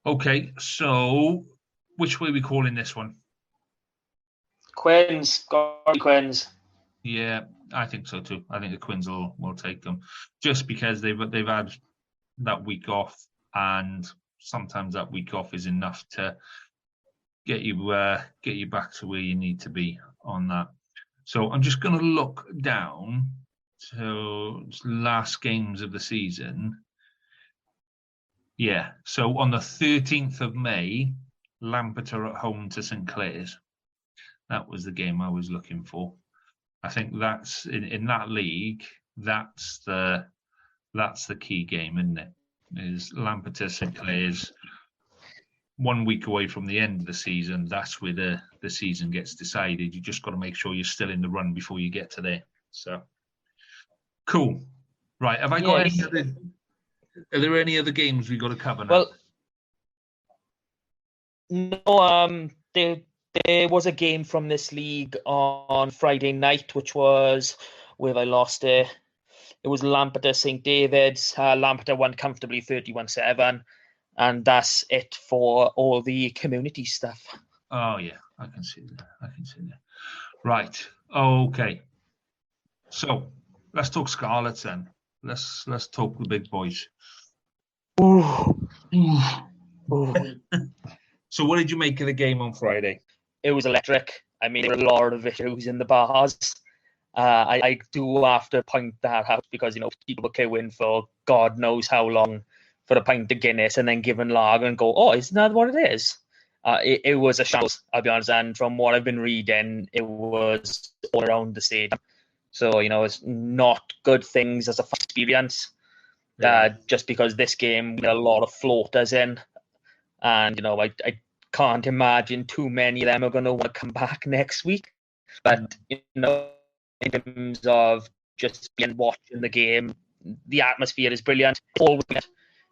Okay, so which way are we calling this one? Quins. Quins. Yeah, I think so too. I think the Quins will take them, just because they've had that week off, and sometimes that week off is enough to get you back to where you need to be on that. So I'm just going to look down to last games of the season. Yeah, so on the 13th of May, Lampeter at home to St Clair's. That was the game I was looking for. I think that's in that league. That's the key game, isn't it? Is Lampeter St Clair's 1 week away from the end of the season? That's where the season gets decided. You just got to make sure you're still in the run before you get to there. So cool. Right. Have I got any other? Are there any other games we got to cover now? Well, no. There was a game from this league on Friday night, which was where I lost it. It was Lampeter St David's. Lampeter won comfortably 31-7. And that's it for all the community stuff. Oh, yeah. I can see that. Right. Okay. So let's talk Scarlets then. Let's talk the big boys. Ooh. So what did you make of the game on Friday? It was electric. I mean, there were a lot of issues in the bars. I do have to point that out because, people were queuing for God knows how long for a pint of Guinness and then giving lager and go, oh, isn't that what it is? It was a shambles, I'll be honest. And from what I've been reading, it was all around the stadium. So, it's not good things as a first experience. Yeah. Just because this game, we had a lot of floaters in. And, I can't imagine too many of them are going to want to come back next week. But, in terms of just watching the game, the atmosphere is brilliant. It's always brilliant.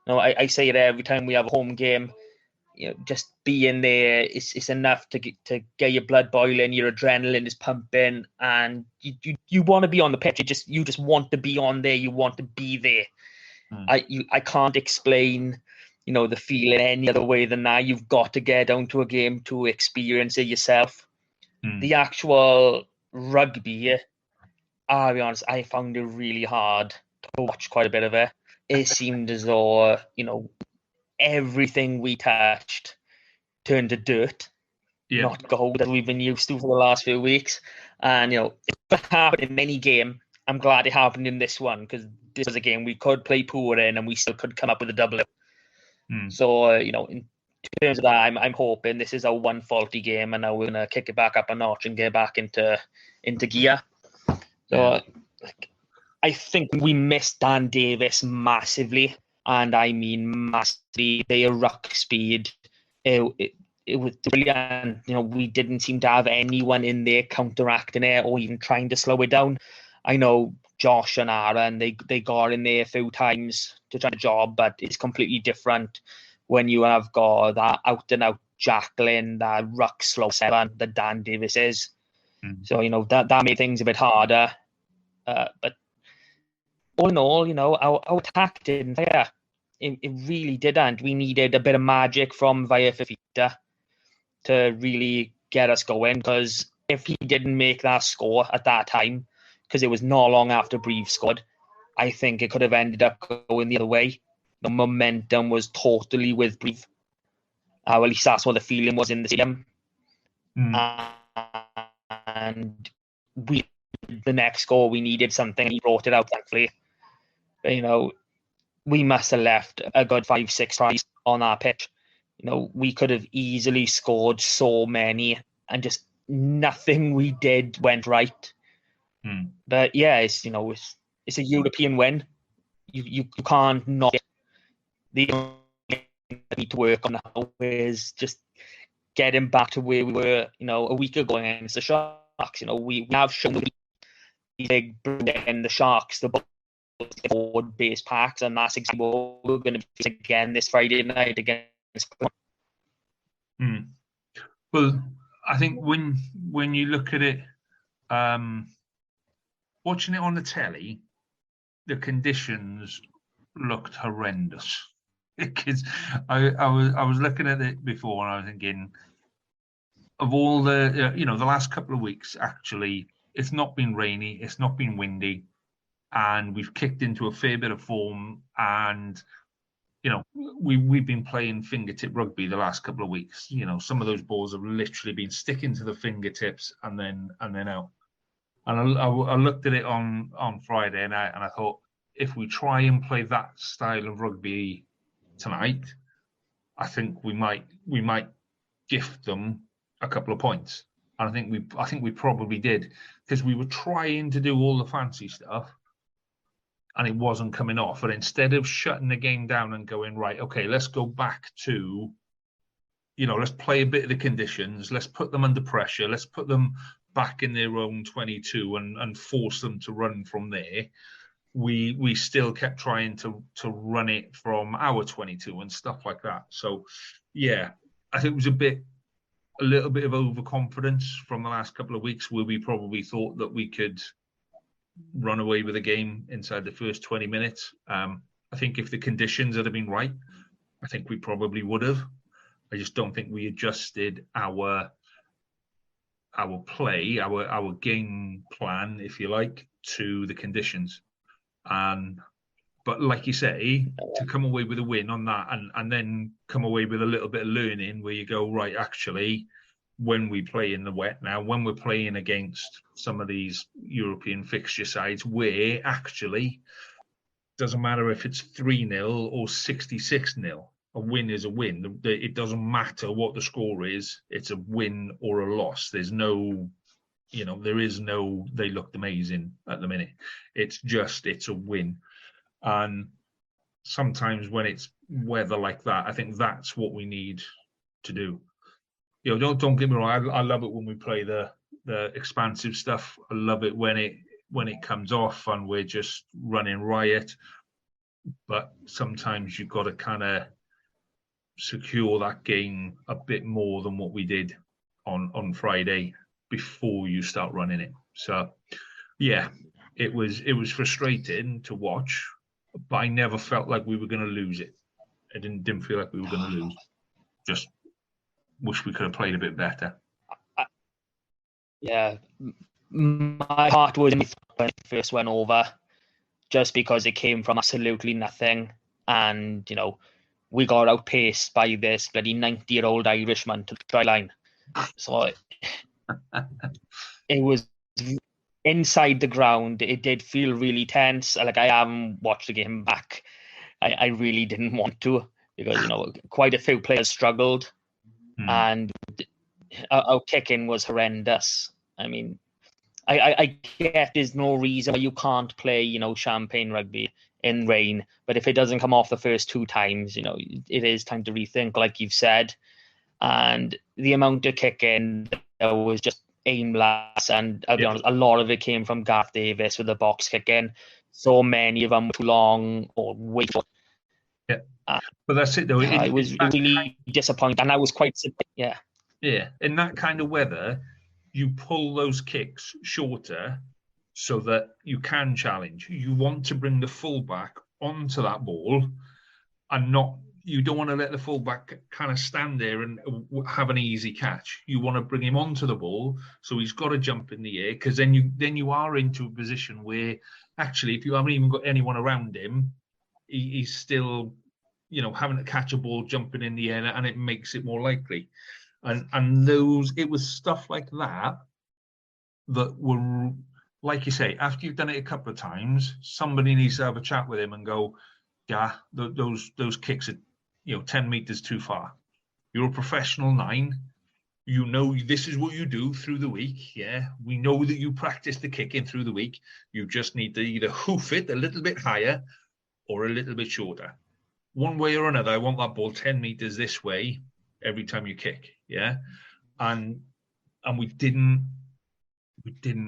I say it every time we have a home game. Just being there, it's enough to get your blood boiling, your adrenaline is pumping, and you want to be on the pitch. You just want to be on there. You want to be there. I can't explain, the feeling any other way than that. You've got to get down to a game to experience it yourself. The actual rugby, I'll be honest, I found it really hard to watch quite a bit of it. It seemed as though, everything we touched turned to dirt, not gold that we've been used to for the last few weeks. And, if it happened in any game, I'm glad it happened in this one because this was a game we could play poor in and we still could come up with a double. So, in terms of that, I'm hoping this is a one faulty game and now we're going to kick it back up a notch and get back into gear. So, I think we missed Dan Davis massively, and I mean massively. Their ruck speed, it was brilliant. We didn't seem to have anyone in there counteracting it or even trying to slow it down. I know Josh and Aaron, they got in there a few times to try the job, but it's completely different when you have got that out-and-out Jacqueline, that ruck slow 7 that Dan Davis is. So, that made things a bit harder. But all in all, our attack didn't fire. It really didn't. We needed a bit of magic from Via Fifita to really get us going, because if he didn't make that score at that time, because it was not long after Breve scored, I think it could have ended up going the other way. The momentum was totally with Breve. At least that's what the feeling was in the stadium. And the next goal, we needed something. He brought it out, thankfully. But, we must have left a good 5-6 tries on our pitch. We could have easily scored so many, and just nothing we did went right. But yeah, it's a European win. You can't not. The only thing we need to work on now is just getting back to where we were, a week ago against the Sharks. We have shown the big and the Sharks, the forward base packs, and that's exactly what we're going to face again this Friday night against. Well, I think when you look at it, watching it on the telly, the conditions looked horrendous. Because I was looking at it before, and I was thinking, of all the the last couple of weeks, actually, it's not been rainy, it's not been windy, and we've kicked into a fair bit of form, and we've been playing fingertip rugby the last couple of weeks. Some of those balls have literally been sticking to the fingertips and then out. And I looked at it on Friday, and I thought, if we try and play that style of rugby tonight, I think we might gift them a couple of points. And I think we probably did, because we were trying to do all the fancy stuff, and it wasn't coming off. And instead of shutting the game down and going, right, okay, let's go back to, let's play a bit of the conditions, let's put them under pressure, let's put them back in their own 22 and force them to run from there. We still kept trying to run it from our 22 and stuff like that. So, yeah, I think it was a little bit of overconfidence from the last couple of weeks, where we probably thought that we could run away with the game inside the first 20 minutes. I think if the conditions had been right, I think we probably would have. I just don't think we adjusted our play, our game plan, if you like, to the conditions. But like you say, to come away with a win on that, and then come away with a little bit of learning, where you go, right, actually, when we play in the wet now, when we're playing against some of these European fixture sides, where actually doesn't matter if it's 3-0 or 66-0, a win is a win. It doesn't matter what the score is. It's a win or a loss. There's no, there is no, they looked amazing at the minute. It's a win. And sometimes when it's weather like that, I think that's what we need to do. Don't get me wrong. I love it when we play the expansive stuff. I love it when it comes off and we're just running riot. But sometimes you've got to kind of secure that game a bit more than what we did on Friday before you start running it. So, yeah, it was frustrating to watch, but I never felt like we were going to lose it. I didn't feel like we were going to lose. Just wish we could have played a bit better. Yeah, my heart was in when it first went over, just because it came from absolutely nothing, and we got outpaced by this bloody 90-year-old Irishman to the try line. So it was inside the ground. It did feel really tense. Like, I haven't watched the game back. I really didn't want to, because quite a few players struggled. And our kicking was horrendous. I mean, I get there's no reason why you can't play, champagne rugby in rain, but if it doesn't come off the first 2 times, it is time to rethink, like you've said. And the amount of kicking that was just aimless, and I'll be honest, a lot of it came from Gareth Davis with the box kicking. So many of them were too long or way short. Yeah, but that's it though. It was really disappointing, and I was quite Yeah, in that kind of weather, you pull those kicks shorter so that you can challenge. You want to bring the fullback onto that ball, and you don't want to let the fullback kind of stand there and have an easy catch. You want to bring him onto the ball, so he's got to jump in the air, because then you are into a position where actually, if you haven't even got anyone around him, he's still, having to catch a ball jumping in the air, and it makes it more likely. And it was stuff like that were, like you say, after you've done it a couple of times, somebody needs to have a chat with him and go, yeah, those kicks are 10 meters too far. You're a professional 9. This is what you do through the week. Yeah, we know that you practice the kicking through the week. You just need to either hoof it a little bit higher or a little bit shorter. One way or another, I want that ball 10 meters this way every time you kick. Yeah, and we didn't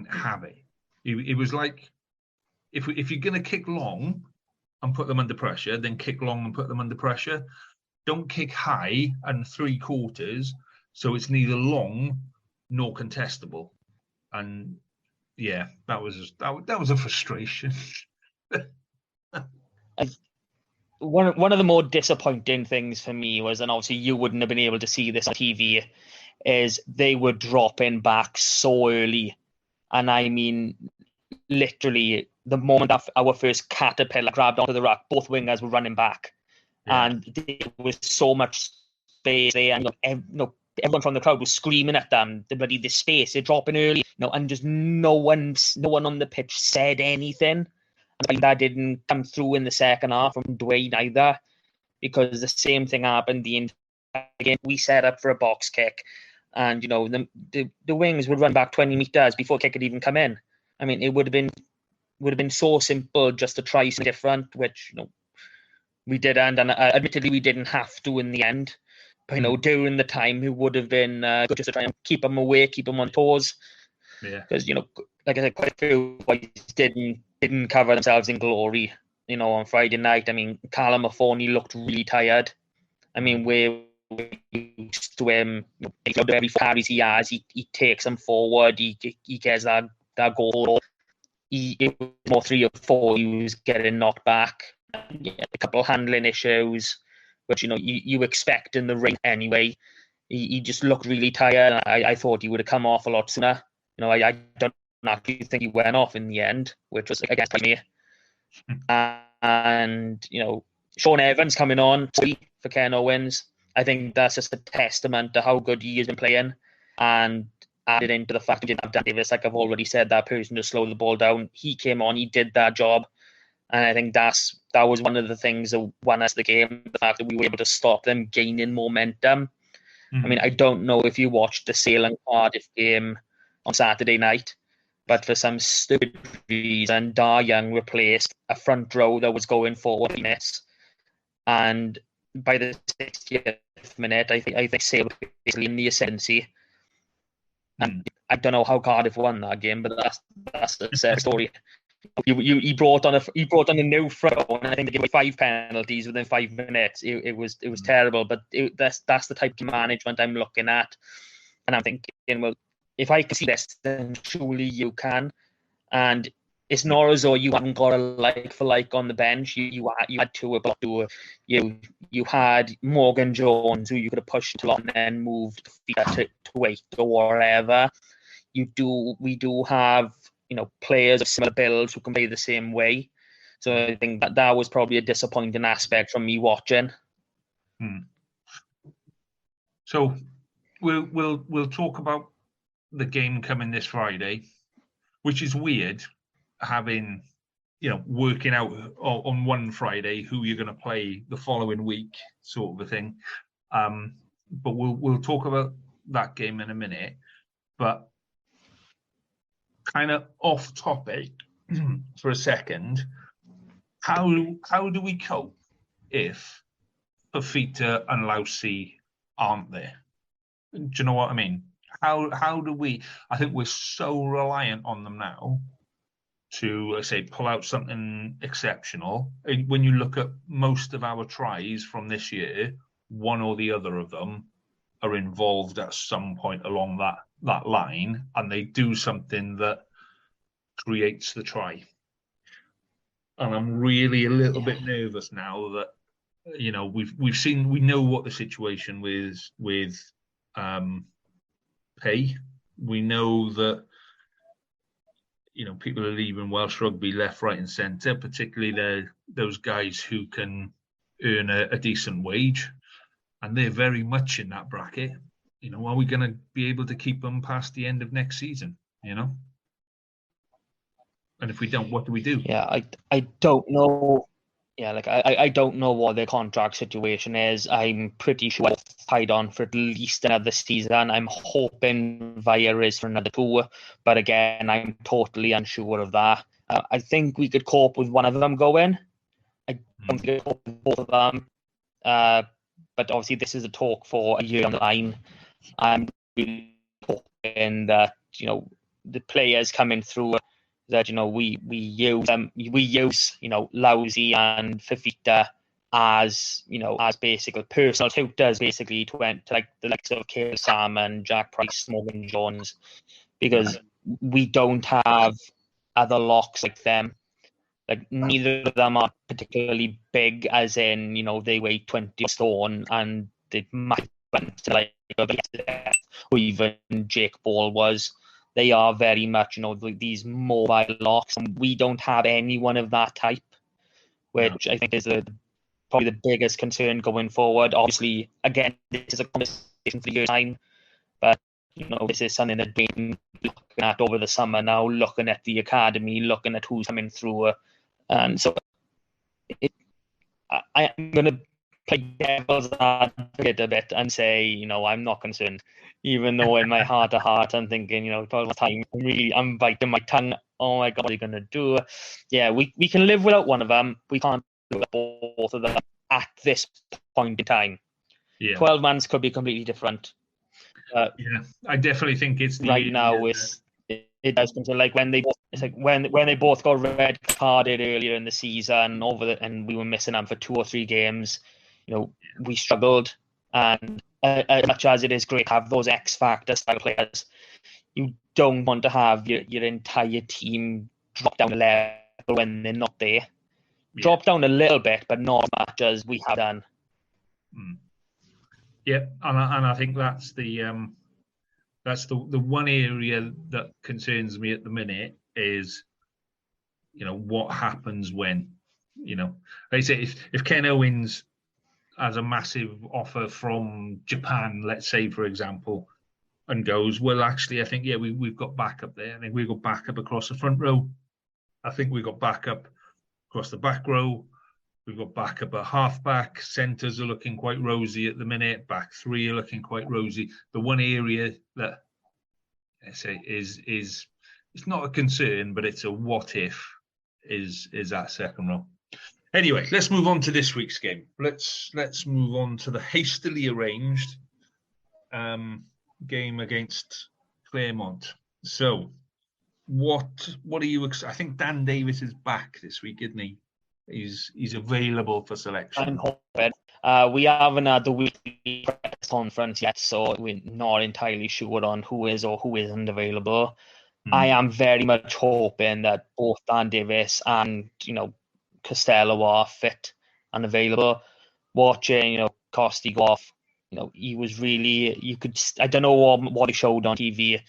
have it. It was like, if you're going to kick long and put them under pressure, then kick long and put them under pressure. Don't kick high and 3/4, so it's neither long nor contestable. And yeah, that was a frustration. One of the more disappointing things for me was, and obviously you wouldn't have been able to see this on TV, is they were dropping back so early. And I mean, literally, the moment our first caterpillar grabbed onto the ruck, both wingers were running back. Yeah. And there was so much space there, and everyone from the crowd was screaming at them, the space, they're dropping early, and just no one on the pitch said anything. And that didn't come through in the second half from Dwayne either, because the same thing happened the entire game. We set up for a box kick, and the wings would run back 20 meters before the kick had even come in. I mean, it would have been so simple just to try something different, which we didn't, and admittedly we didn't have to in the end. But during the time, it would have been good just to try and keep them away, keep them on toes. Yeah, because like I said, quite a few boys didn't cover themselves in glory. On Friday night, I mean, Callum Affoni looked really tired. I mean, we're used to him. Every carries he has, he takes them forward. He gets that goal. It was more 3 or 4. He was getting knocked back. A couple of handling issues, which you expect in the ring anyway. He just looked really tired. I thought he would have come off a lot sooner. I don't actually think he went off in the end, which was against me. And Sean Evans coming on for Ken Owens, I think that's just a testament to how good he has been playing, and added into the fact that we didn't have Dan Davis, like I've already said, that person to slow the ball down. He came on, he did that job, and I think that was one of the things that won us the game, the fact that we were able to stop them gaining momentum. I mean, I don't know if you watched the Sale and Cardiff game on Saturday night, but for some stupid reason, Dar Young replaced a front row that was going forward minutes, and by the 60th minute, I think Sale was basically in the ascendancy. And I don't know how Cardiff won that game, but that's the sad story. He brought on a new front row, and I think they gave 5 penalties within 5 minutes. It was terrible, but that's the type of management I'm looking at, and I'm thinking, well, if I can see this, then surely you can. And it's not as though you haven't got a like for like on the bench. You had you had Morgan Jones, who you could have pushed to and then moved to 8 or whatever. We do have players of similar builds who can play the same way. So I think that was probably a disappointing aspect from me watching. So we'll talk about the game coming this Friday, which is weird, having working out on one Friday who you're going to play the following week, sort of a thing. But we'll talk about that game in a minute. But kind of off topic for a second, how do we cope if Fafita and Lousi aren't there? Do you know what I mean? How do we? I think we're so reliant on them now to say pull out something exceptional. When you look at most of our tries from this year, one or the other of them are involved at some point along that line, and they do something that creates the try. And I'm really a little bit nervous now that we know what the situation with pay. We know that people are leaving Welsh rugby left, right, and centre, particularly those guys who can earn a decent wage, and they're very much in that bracket. Are we going to be able to keep them past the end of next season? And if we don't, what do we do? Yeah, I don't know. Yeah, I don't know what their contract situation is. I'm pretty sure they're tied on for at least another season. I'm hoping Via is for another 2, but again, I'm totally unsure of that. I think we could cope with one of them going. I don't think we could cope with both of them. But obviously, this is a talk for a year on the line. I'm really hoping that the players coming through, that we use Lousi and Fafita as as basically personal tutors, basically to like the likes of Kale Salmon, Jack Price, Morgan Jones, because we don't have other locks like them. Like, neither of them are particularly big, as in they weigh 20 stone, and they might to like or even Jake Ball was. They are very much, these mobile locks, and we don't have anyone of that type, which I think is probably the biggest concern going forward. Obviously, again, this is a conversation for years' time, but this is something that we've been looking at over the summer now, looking at the academy, looking at who's coming through, and so I'm going to play devil's advocate a bit and say, I'm not concerned, even though in my heart of heart I'm thinking, 12 time, I'm biting my tongue. Oh my God, what are you going to do? Yeah, we can live without one of them. We can't live without both of them at this point in time. Yeah. 12 months could be completely different. Yeah, I definitely think it's right now. It does come to like when they both got red carded earlier in the season and we were missing them for 2 or 3 games. We struggled, and as much as it is great to have those X factor style players, you don't want to have your entire team drop down a level when they're not there. Yeah. Drop down a little bit, but not as much as we have done. Yeah, and I think that's the one area that concerns me at the minute is, what happens when, like I say, if Ken Owens has a massive offer from Japan, let's say, for example, and goes, well, actually, I think, we've got backup there. I think we've got backup across the front row. I think we've got backup across the back row. We've got backup at halfback. Centres are looking quite rosy at the minute. Back 3 are looking quite rosy. The one area that I say is it's not a concern, but it's a what if is that second row. Anyway, let's move on to this week's game. Let's move on to the hastily arranged game against Claremont. So, what are you? I think Dan Davis is back this week, isn't he? He's available for selection. I'm hoping. We haven't had the weekly press conference yet, so we're not entirely sure on who is or who isn't available. I am very much hoping that both Dan Davis and Costello are fit and available. Watching Costi go off, he was really, I don't know what he showed on TV,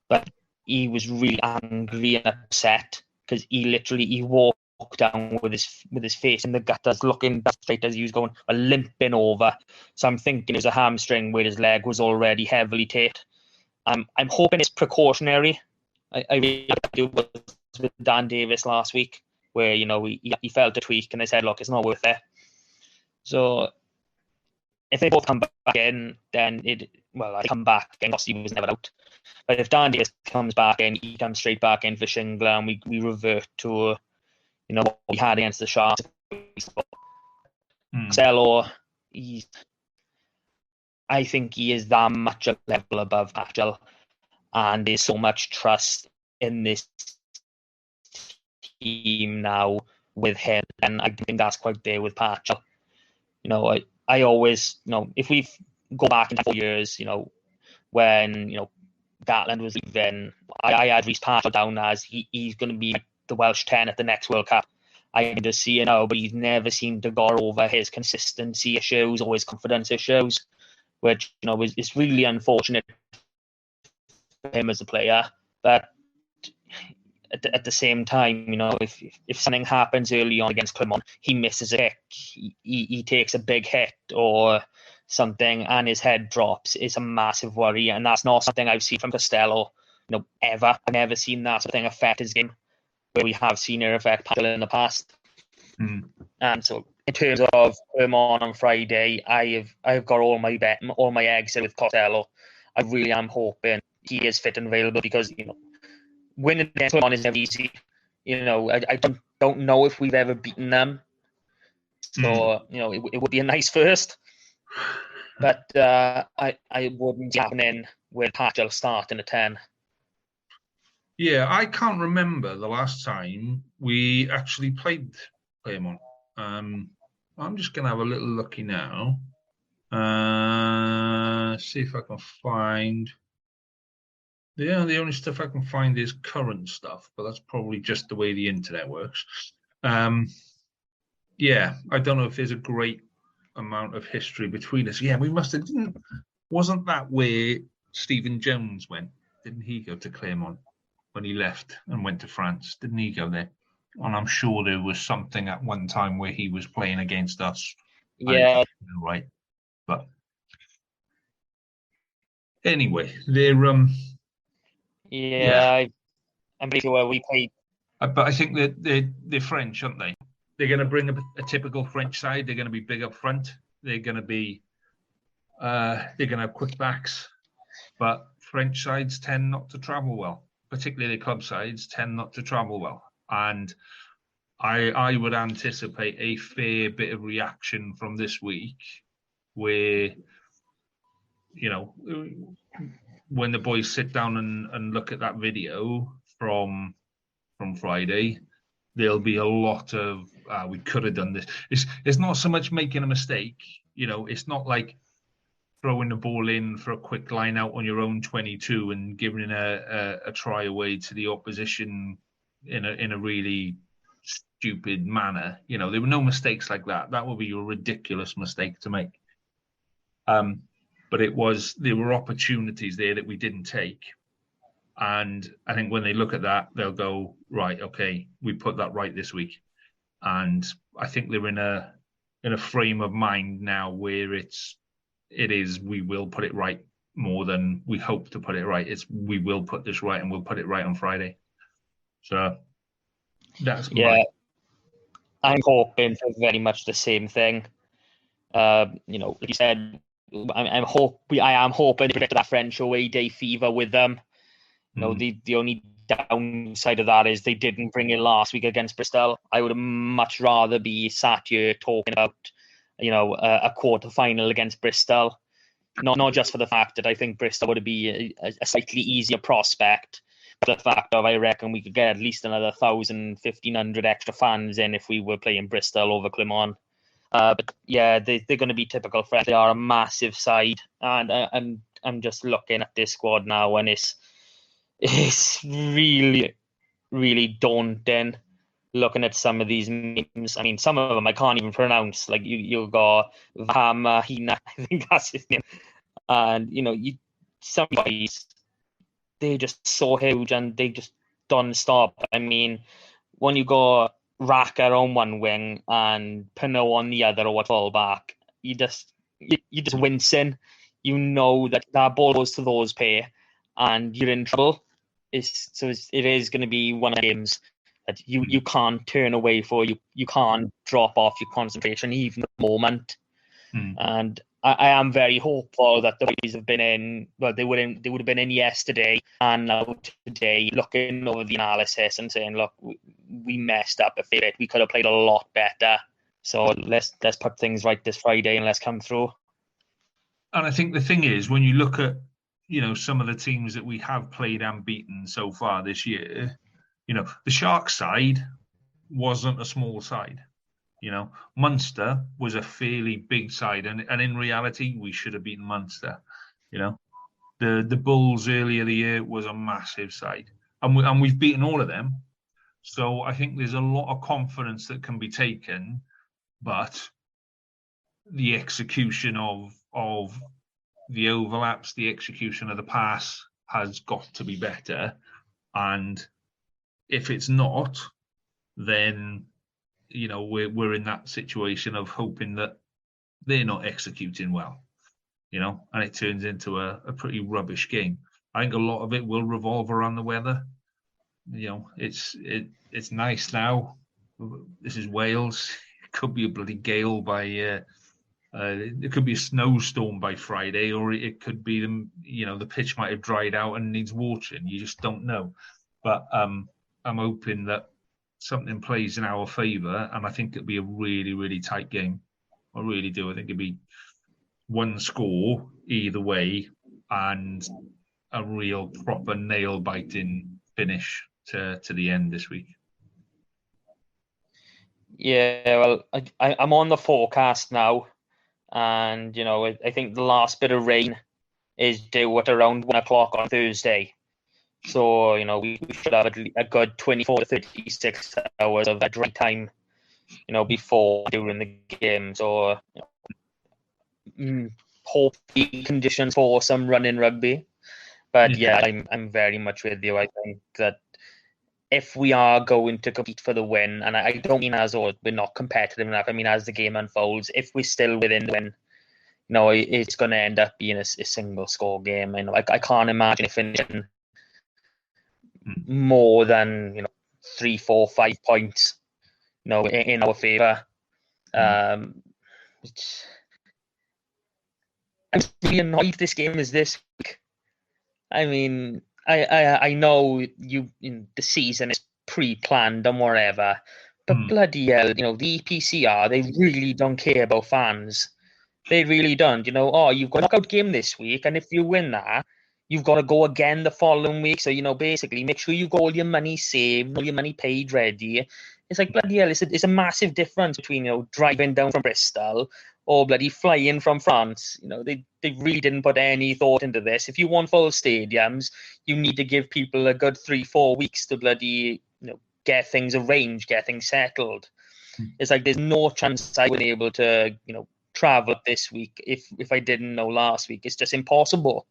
but he was really angry and upset because he walked down with his face in the gutters, looking straight as he was going, limping over. So I'm thinking it was a hamstring where his leg was already heavily taped. I'm hoping it's precautionary. I really do with Dan Davis last week, where he felt a tweak and they said, look, it's not worth it. So if they both come back in, then well, I come back and he was never out. But if Dan Davis comes back in, he comes straight back in for Shingler, and we revert to what we had against the Sharks. Costello, I think he is that much a level above Patchell, and there's so much trust in this team now with him, and I think that's quite there with Patchell. I always, if we go back in 4 years, when Gatland was leaving, I had Rhys Patchell down as he's going to be the Welsh 10 at the next World Cup. I can just see it now, but he's never seemed to go over his consistency issues or his confidence issues, which is really unfortunate for him as a player. But at the same time, if something happens early on against Clermont, he misses a kick, he takes a big hit or something, and his head drops, it's a massive worry, and that's not something I've seen from Costello, ever. I've never seen that sort of thing affect his game, where we have seen it affect Patchell in the past. And so, in terms of Clermont on Friday, I've got all my eggs in with Costello. I really am hoping he is fit and available, because winning against Clermont is never easy. I don't know if we've ever beaten them, so it would be a nice first. But I wouldn't be happening with Patchell starting at 10. Yeah, I can't remember the last time we actually played Clermont. I'm just going to have a little looky now. See if I can find... the only stuff I can find is current stuff, but that's probably just the way the internet works. Yeah, I don't know if there's a great amount of history between us. Yeah, we must have... Wasn't that where Stephen Jones went? Didn't he go to Clermont when he left and went to France? Didn't he go there? And I'm sure there was something at one time where he was playing against us. Yeah. Right. But anyway, they're... I'm pretty sure we played. But I think that they're French, aren't they? They're going to bring a typical French side. They're going to be big up front. They're going to be... they're going to have quick backs. But French sides tend not to travel well. Particularly club sides tend not to travel well. And I would anticipate a fair bit of reaction from this week where, when the boys sit down and look at that video from Friday, there'll be a lot of, we could have done this. It's not so much making a mistake. It's not like throwing the ball in for a quick line out on your own 22 and giving a try away to the opposition in a really stupid manner. There were no mistakes like that. That would be a ridiculous mistake to make. But there were opportunities there that we didn't take. And I think when they look at that, they'll go, right, okay, we put that right this week. And I think they're in a frame of mind now where it is we will put it right more than we hope to put it right. It's we will put this right, and we'll put it right on Friday. So that's I'm hoping for very much the same thing. Like you said, I am hoping to get that French away day fever with them. The only downside of that is they didn't bring it last week against Bristol. I would much rather be sat here talking about a quarter final against Bristol, not just for the fact that I think Bristol would be a slightly easier prospect, but the fact of I reckon we could get at least another 1,000, 1,500 extra fans in if we were playing Bristol over Clermont. But yeah, they're going to be typical French. They are a massive side, and I'm just looking at this squad now, and it's really, really daunting. Looking at some of these names, I mean, some of them I can't even pronounce. Like you got Vamahina, I think that's his name, and some guys, they're just so huge and they just don't stop. I mean, when you got Raka on one wing and Pinot on the other or full back, you just wincing. That ball goes to those pair, and you're in trouble. It is going to be one of the games that you can't turn away for. You can't drop off your concentration even at the moment. And I am very hopeful that the boys have been in. Well, they would have been in yesterday and now today, looking over the analysis and saying, "Look, we messed up a bit. We could have played a lot better. So let's put things right this Friday and let's come through." And I think the thing is, when you look at some of the teams that we have played and beaten so far this year, the Sharks side wasn't a small side. Munster was a fairly big side, and in reality, we should have beaten Munster. The Bulls earlier the year was a massive side, and we've beaten all of them. So I think there's a lot of confidence that can be taken, but the execution of the overlaps, the execution of the pass has got to be better. And if it's not, then we're in that situation of hoping that they're not executing well, and it turns into a pretty rubbish game. I think a lot of it will revolve around the weather. It's nice now. This is Wales. It could be a bloody gale by it could be a snowstorm by Friday, or it could be the pitch might have dried out and needs watering. You just don't know. But I'm hoping that something plays in our favour, and I think it'll be a really, really tight game. I really do. I think it'll be one score either way and a real proper nail-biting finish to the end this week. Yeah, well, I'm on the forecast now, and I think the last bit of rain is due at around 1 o'clock on Thursday. So, we should have a good 24 to 36 hours of dry time, before during the game. So, hopefully conditions for some running rugby. But yeah, I'm very much with you. I think that if we are going to compete for the win, and I don't mean as though we're not competitive enough, I mean as the game unfolds, if we're still within the win, it's going to end up being a single score game. I can't imagine it finishing more than 3, 4, 5 points in our favour. I'm really annoyed this game is this week. I mean, I know the season is pre-planned and whatever, but bloody hell, the EPCR, they really don't care about fans. They really don't. You've got a knockout game this week, and if you win that, you've got to go again the following week. So, basically, make sure you've got all your money saved, all your money paid ready. It's like, bloody hell, it's a massive difference between, driving down from Bristol or bloody flying from France. They really didn't put any thought into this. If you want full stadiums, you need to give people a good 3-4 weeks to bloody, get things arranged, get things settled. It's like there's no chance I would be able to, travel this week if I didn't know last week. It's just impossible.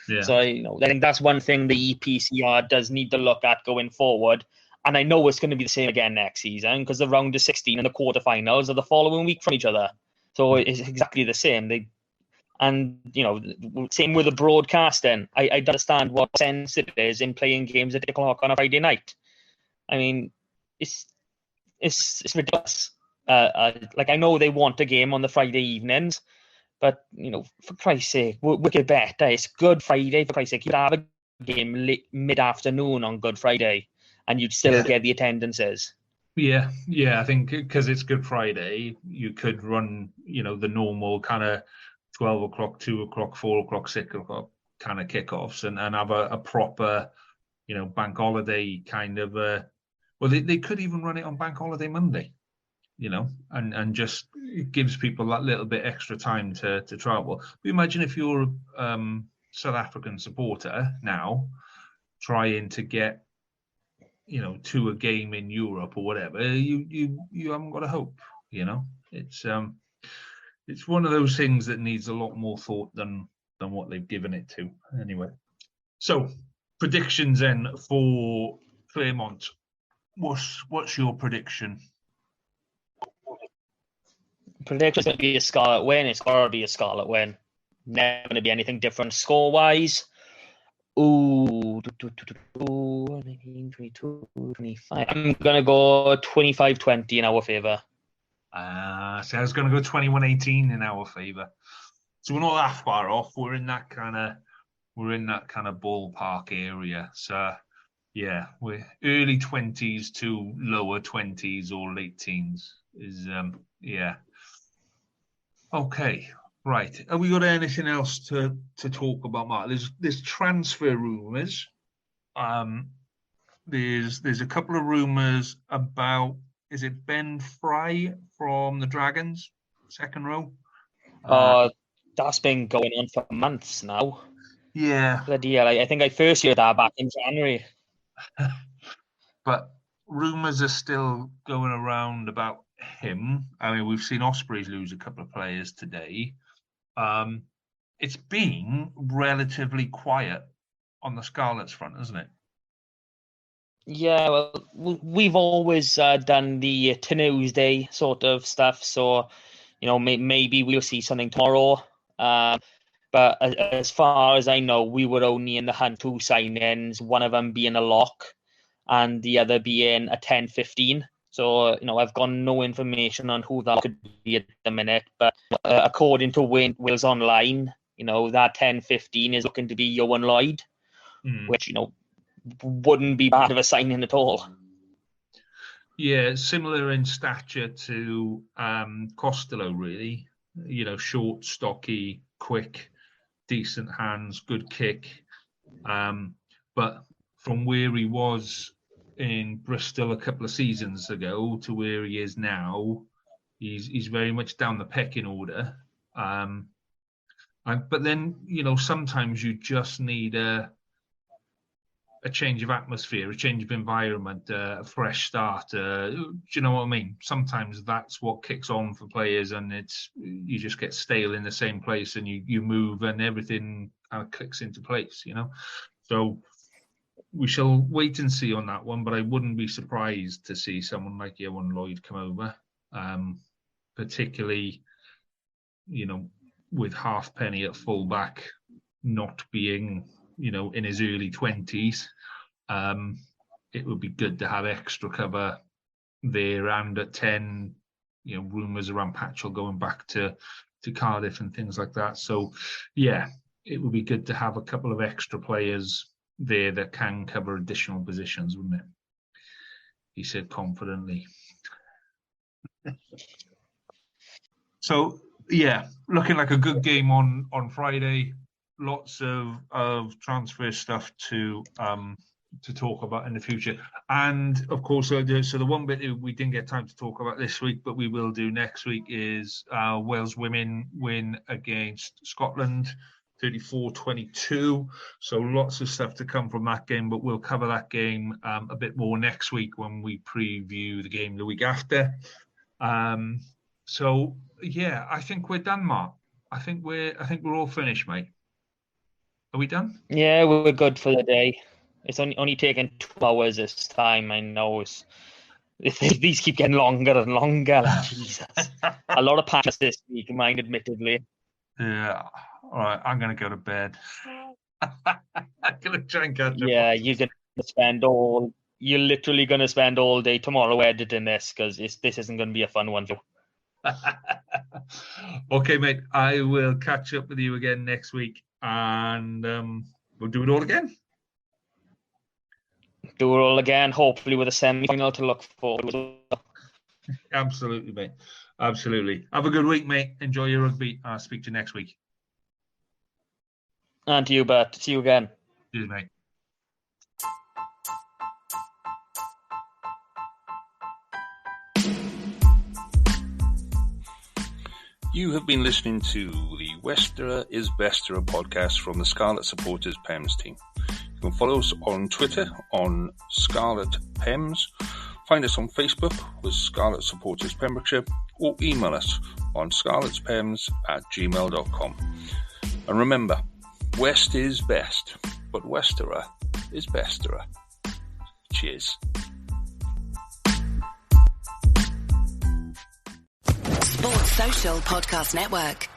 Yeah. So I think that's one thing the EPCR does need to look at going forward. And I know it's going to be the same again next season because the round of 16 and the quarterfinals are the following week from each other. So it's exactly the same. Same with the broadcasting. I understand what sense it is in playing games at 8 o'clock on a Friday night. I mean, it's ridiculous. I know they want a game on the Friday evenings, but for Christ's sake, make it better. It's Good Friday, for Christ's sake. You'd have a game mid-afternoon on Good Friday, and you'd still get the attendances. Yeah. I think because it's Good Friday, you could run, the normal kind of 12 o'clock, 2 o'clock, 4 o'clock, 6 o'clock kind of kickoffs, and have a proper, bank holiday kind of. Well, they could even run it on Bank Holiday Monday. And just it gives people that little bit extra time to travel. But imagine if you're a South African supporter now trying to get, to a game in Europe or whatever, you haven't got a hope, It's one of those things that needs a lot more thought than what they've given it to. Anyway, so predictions then for Claremont. What's your prediction? Prediction's going to be a Scarlet win. It's got to be a Scarlet win. Never going to be anything different score-wise. 19, 22, 25. I'm going to go 25-20 in our favour. So I was going to go 21-18 in our favour. So we're not that far off. We're in that kind of ballpark area. So yeah, we're early 20s to lower 20s or late teens is yeah. Okay, right. Have we got anything else to talk about, Mark? There's transfer rumours. There's a couple of rumours about, is it Ben Fry from the Dragons, second row? That's been going on for months now. Yeah. Bloody hell, I think I first heard that back in January. But rumours are still going around about him. I mean, we've seen Ospreys lose a couple of players today. It's been relatively quiet on the Scarlets front, hasn't it? Yeah, well, we've always done the Tuesday sort of stuff, so maybe we'll see something tomorrow. But as far as I know, we were only in the hunt 2 signings, one of them being a lock and the other being a 10-15. So, I've got no information on who that could be at the minute. But according to Wales Online, that 10-15 is looking to be Johan Lloyd, which, wouldn't be bad of a signing at all. Yeah, similar in stature to Costello, really. Short, stocky, quick, decent hands, good kick. But from where he was in Bristol a couple of seasons ago to where he is now, he's very much down the pecking order. But then, sometimes you just need a change of atmosphere, a change of environment, a fresh start. Do you know what I mean? Sometimes that's what kicks on for players, and you just get stale in the same place, and you move, and everything kind of clicks into place. So we shall wait and see on that one. But I wouldn't be surprised to see someone like Johan Lloyd come over, particularly, with Halfpenny at fullback, not being in his early 20s, it would be good to have extra cover there. And at 10, rumours around Patchell going back to Cardiff and things like that. So, yeah, it would be good to have a couple of extra players there that can cover additional positions, wouldn't it? He said confidently. So, yeah, looking like a good game on Friday. Lots of transfer stuff to talk about in the future, and of course, so the one bit we didn't get time to talk about this week, but we will do next week, is Wales women win against Scotland, 34-22. So lots of stuff to come from that game, but we'll cover that game a bit more next week when we preview the game the week after. So yeah, I think we're done, Mark. I think we're all finished, mate. Are we done? Yeah, we're good for the day. It's only taken 2 hours this time. I know these keep getting longer and longer. Jesus, a lot of patches this week, mine admittedly. Yeah. All right, I'm gonna go to bed. I'm gonna try and catch up. Yeah, you're literally gonna spend all day tomorrow editing this, because this isn't gonna be a fun one. Okay, mate. I will catch up with you again next week. And we'll do it all again. Do it all again, hopefully with a semi-final to look forward to. Absolutely, mate. Absolutely. Have a good week, mate. Enjoy your rugby. I'll speak to you next week. And to you, Bert. See you again. Cheers, mate. You have been listening to the Westerer is Besterer podcast from the Scarlet Supporters PEMS team. You can follow us on Twitter on Scarlet PEMS, find us on Facebook with Scarlet Supporters Pembrokeshire, or email us on scarletspems@gmail.com. And remember, West is best, but Westerer is Besterer. Cheers. Sports Social Podcast Network.